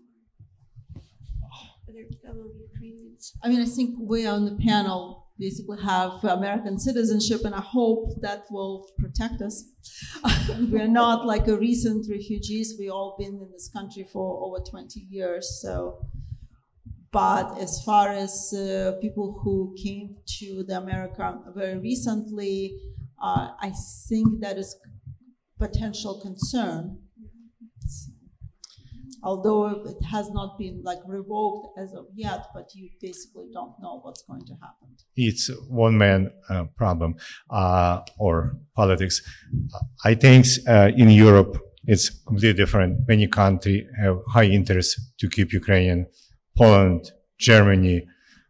Other fellow Ukrainians? I mean, I think we on the panel basically have American citizenship, and I hope that will protect us. We're not like a recent refugees. We've all been in this country for over 20 years. So, but as far as people who came to the America very recently, I think that is potential concern. Although it has not been like revoked as of yet, but you basically don't know what's going to happen. It's one-man problem or politics. I think in Europe it's completely different. Many countries have high interest to keep Ukrainian, Poland, Germany,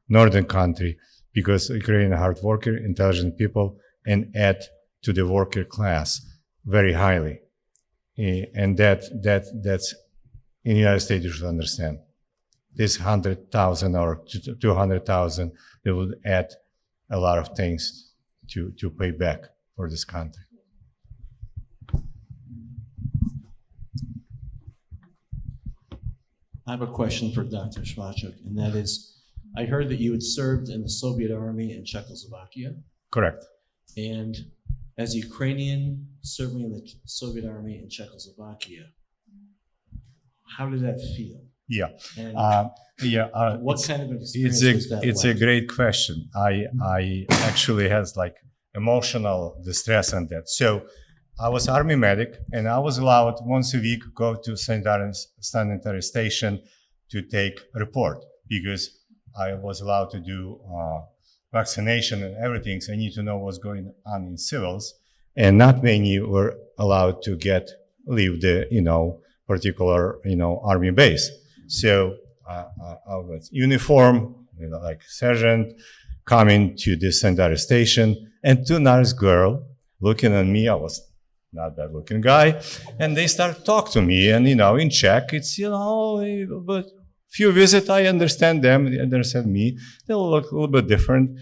northern country, because Ukrainian hard worker, intelligent people, and add to the worker class very highly, and that's. In the United States, you should understand. This 100,000 or 200,000, they would add a lot of things to pay back for this country. I have a question for Dr. Schwachuk, and that is, I heard that you had served in the Soviet Army in Czechoslovakia. Correct. And as a Ukrainian serving in the Soviet Army in Czechoslovakia, how did that feel? Yeah. And What kind of experience was that It's like? a great question. I actually has like emotional distress on that. So I was Army medic, and I was allowed once a week go to sanitary station to take report, because I was allowed to do vaccination and everything. So I need to know what's going on in civils, and not many were allowed to leave the particular army base. So I was uniform, like sergeant, coming to this sanitary station, and two nice girl looking at me. I was not that looking guy, and they start talk to me, and in Czech it's but Few visit, I understand them, they understand me. They look a little bit different,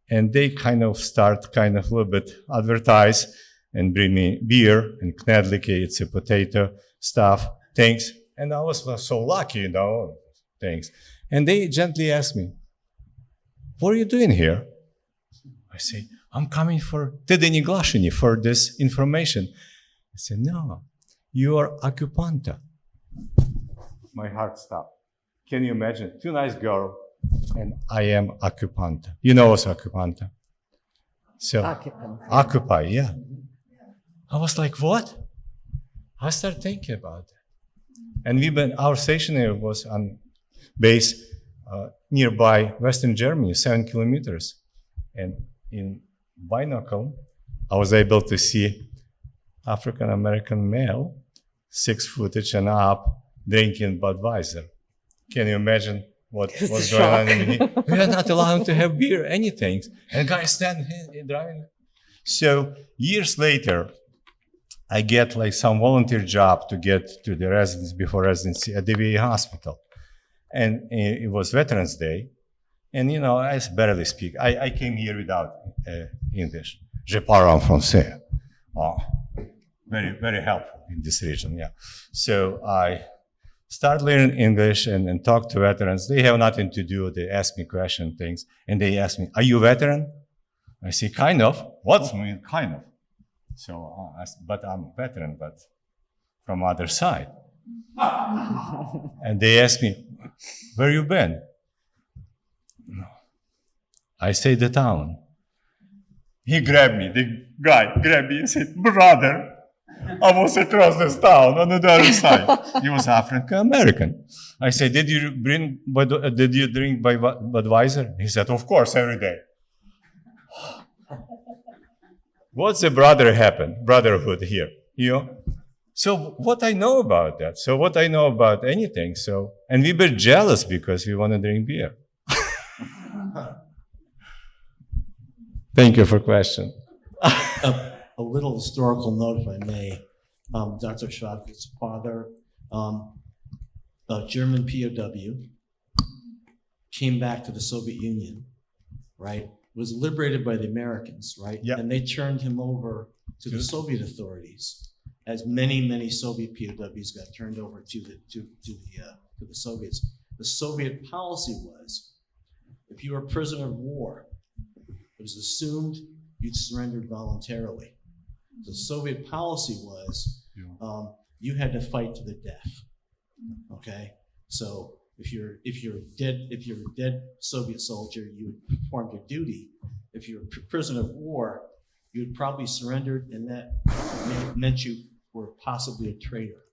and they kind of start kind of a little bit advertise and bring me beer and knedlike, it's a potato stuff, things. And I was so lucky, you know, things. And they gently asked me, what are you doing here? I say, I'm coming for Tedeni Glashini for this information. I said, no, you are occupanta. My heart stopped. Can you imagine? Too nice girl, and I am occupanta. You know what's occupanta? So, occupy, yeah. I was like, what? I started thinking about it. And our stationary was on base nearby Western Germany, 7 kilometers. And in binocle, I was able to see African-American male, 6 footage and up, drinking Budweiser. Can you imagine what was going on in me? We are not allowed to have beer, anything. And guys stand here driving. So years later, I get like some volunteer job to get to the residence before residency at the VA hospital. And it was Veterans Day. And you know, I barely speak. I came here without English. Je parle en français. Oh, very, very helpful in this region, yeah. So I start learning English and talk to veterans. They have nothing to do. They ask me question things. And they ask me, are you a veteran? I say, kind of. What mean, kind of? So, but I'm a veteran, but from other side. And they ask me, where you been? I say the town. He grabbed me, the guy grabbed me and said, brother, I was across this town on the other side. He was African American. I said, did you drink Budweiser? He said, of course, every day. What's the brotherhood here? You know? So what I know about that? So what I know about anything? So, and we were jealous because we want to drink beer. Thank you for question. A little historical note, if I may. Dr. Schwarz's father, a German POW, came back to the Soviet Union, right? Was liberated by the Americans, right? Yep. And they turned him over to the Soviet authorities, as many Soviet POWs got turned over to the Soviets. The Soviet policy was, if you were a prisoner of war, it was assumed you'd surrendered voluntarily. The Soviet policy was you had to fight to the death. Okay, so if you're a dead Soviet soldier, you would perform your duty. If you're a prisoner of war, you would probably surrendered, and that meant you were possibly a traitor.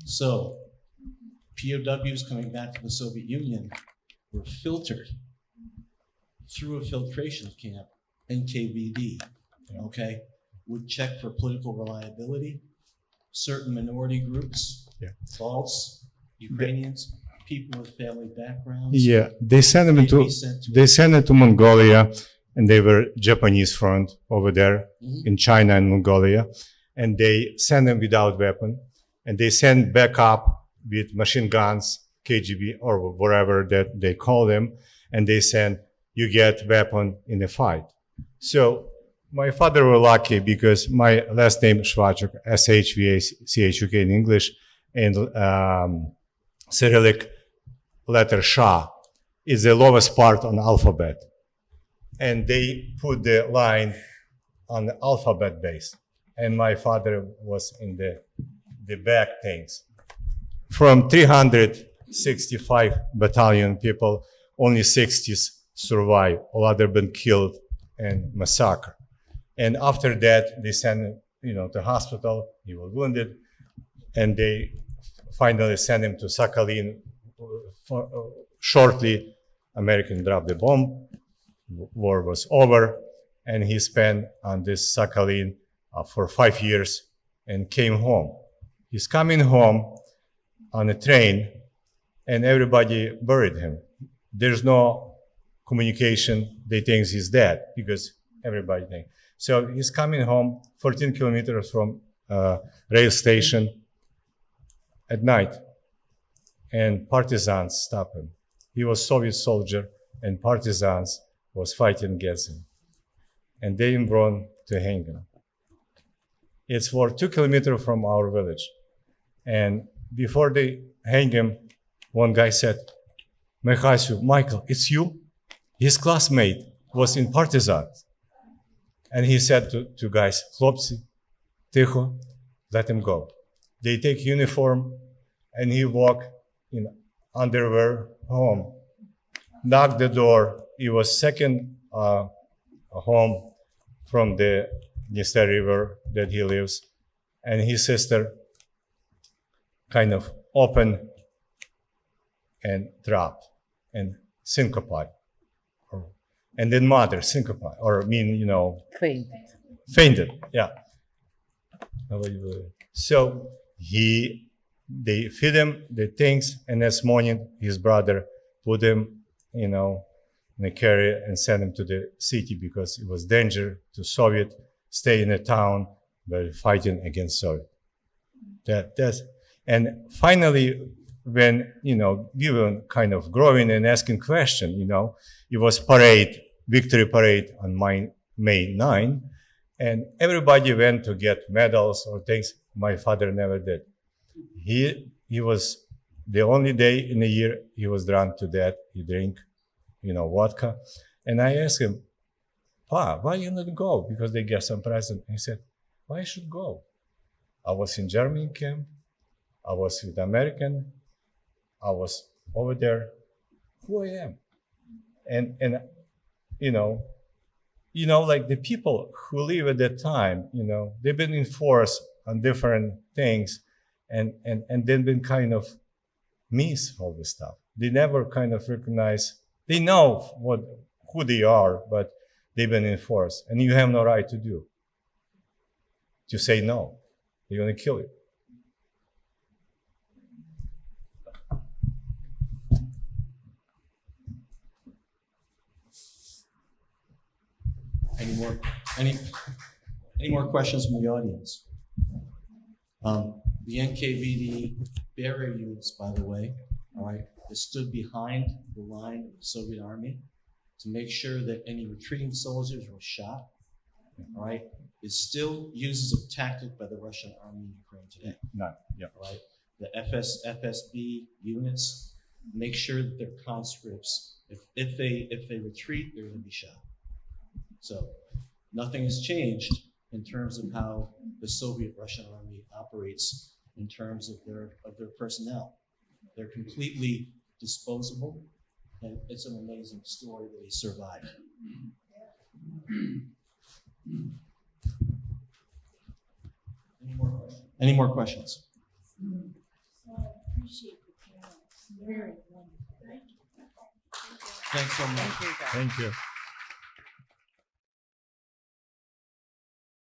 So POWs coming back to the Soviet Union were filtered through a filtration camp, NKVD, okay, would check for political reliability, certain minority groups, Balts, Ukrainians, people with family backgrounds. Yeah, they sent them to Mongolia, and they were Japanese front over there in China and Mongolia, and they sent them without weapon, and they sent back up with machine guns, KGB or whatever that they call them, and they sent, you get weapon in a fight. So my father was lucky because my last name Shvachuk, S-H-V-A-C-H-U-K in English, and Cyrillic letter Shah is the lowest part on alphabet. And they put the line on the alphabet base. And my father was in the back things. From 365 battalion people, only 60s survived. All other been killed and massacred. And after that, they sent him, to hospital. He was wounded, and they finally sent him to Sakhalin. Shortly, American dropped the bomb. War was over, and he spent on this Sakhalin for 5 years and came home. He's coming home on a train, and everybody buried him. There's no communication. They think he's dead because everybody thinks. So he's coming home 14 kilometers from rail station at night. and partisans stopped him. He was Soviet soldier, and partisans was fighting against him. And they brought to hang him. It's for 2 kilometers from our village. And before they hang him, one guy said, Michael, it's you? His classmate was in partisans. And he said to guys, Хлопці, тихо, let him go. They take uniform, and he walk in underwear home, knock the door. It was second home from the Dniester River that he lives, and his sister kind of open and drop and syncope, and then mother syncope, or fainted. Yeah. So they feed him the things, and next morning his brother put him, in a carrier and sent him to the city because it was danger to Soviet stay in a town but fighting against Soviet. And finally, when we were kind of growing and asking questions, it was victory parade on May 9, and everybody went to get medals or things. My father never did. He was the only day in the year he was drunk to death. He drank, vodka. And I asked him, Pa, why you not go? Because they gave some present. He said, why I should go? I was in German camp. I was with American. I was over there. Who I am? And like the people who live at that time, they've been enforced on different things, and they've been kind of miss all this stuff. They never kind of recognize. They know who they are, but they've been enforced, and you have no right to say no. They're going to kill you. Any more questions from the audience? The NKVD barrier units, by the way, all right, that stood behind the line of the Soviet army to make sure that any retreating soldiers were shot, all right, it still uses a tactic by the Russian army in Ukraine today. Right? The FSB units make sure that their conscripts, if they retreat, they're going to be shot. So nothing has changed in terms of how the Soviet Russian army operates in terms of their personnel. They're completely disposable, and it's an amazing story that they survived. Any more questions? I appreciate the panel. It's very wonderful. Thanks so much. Thank you.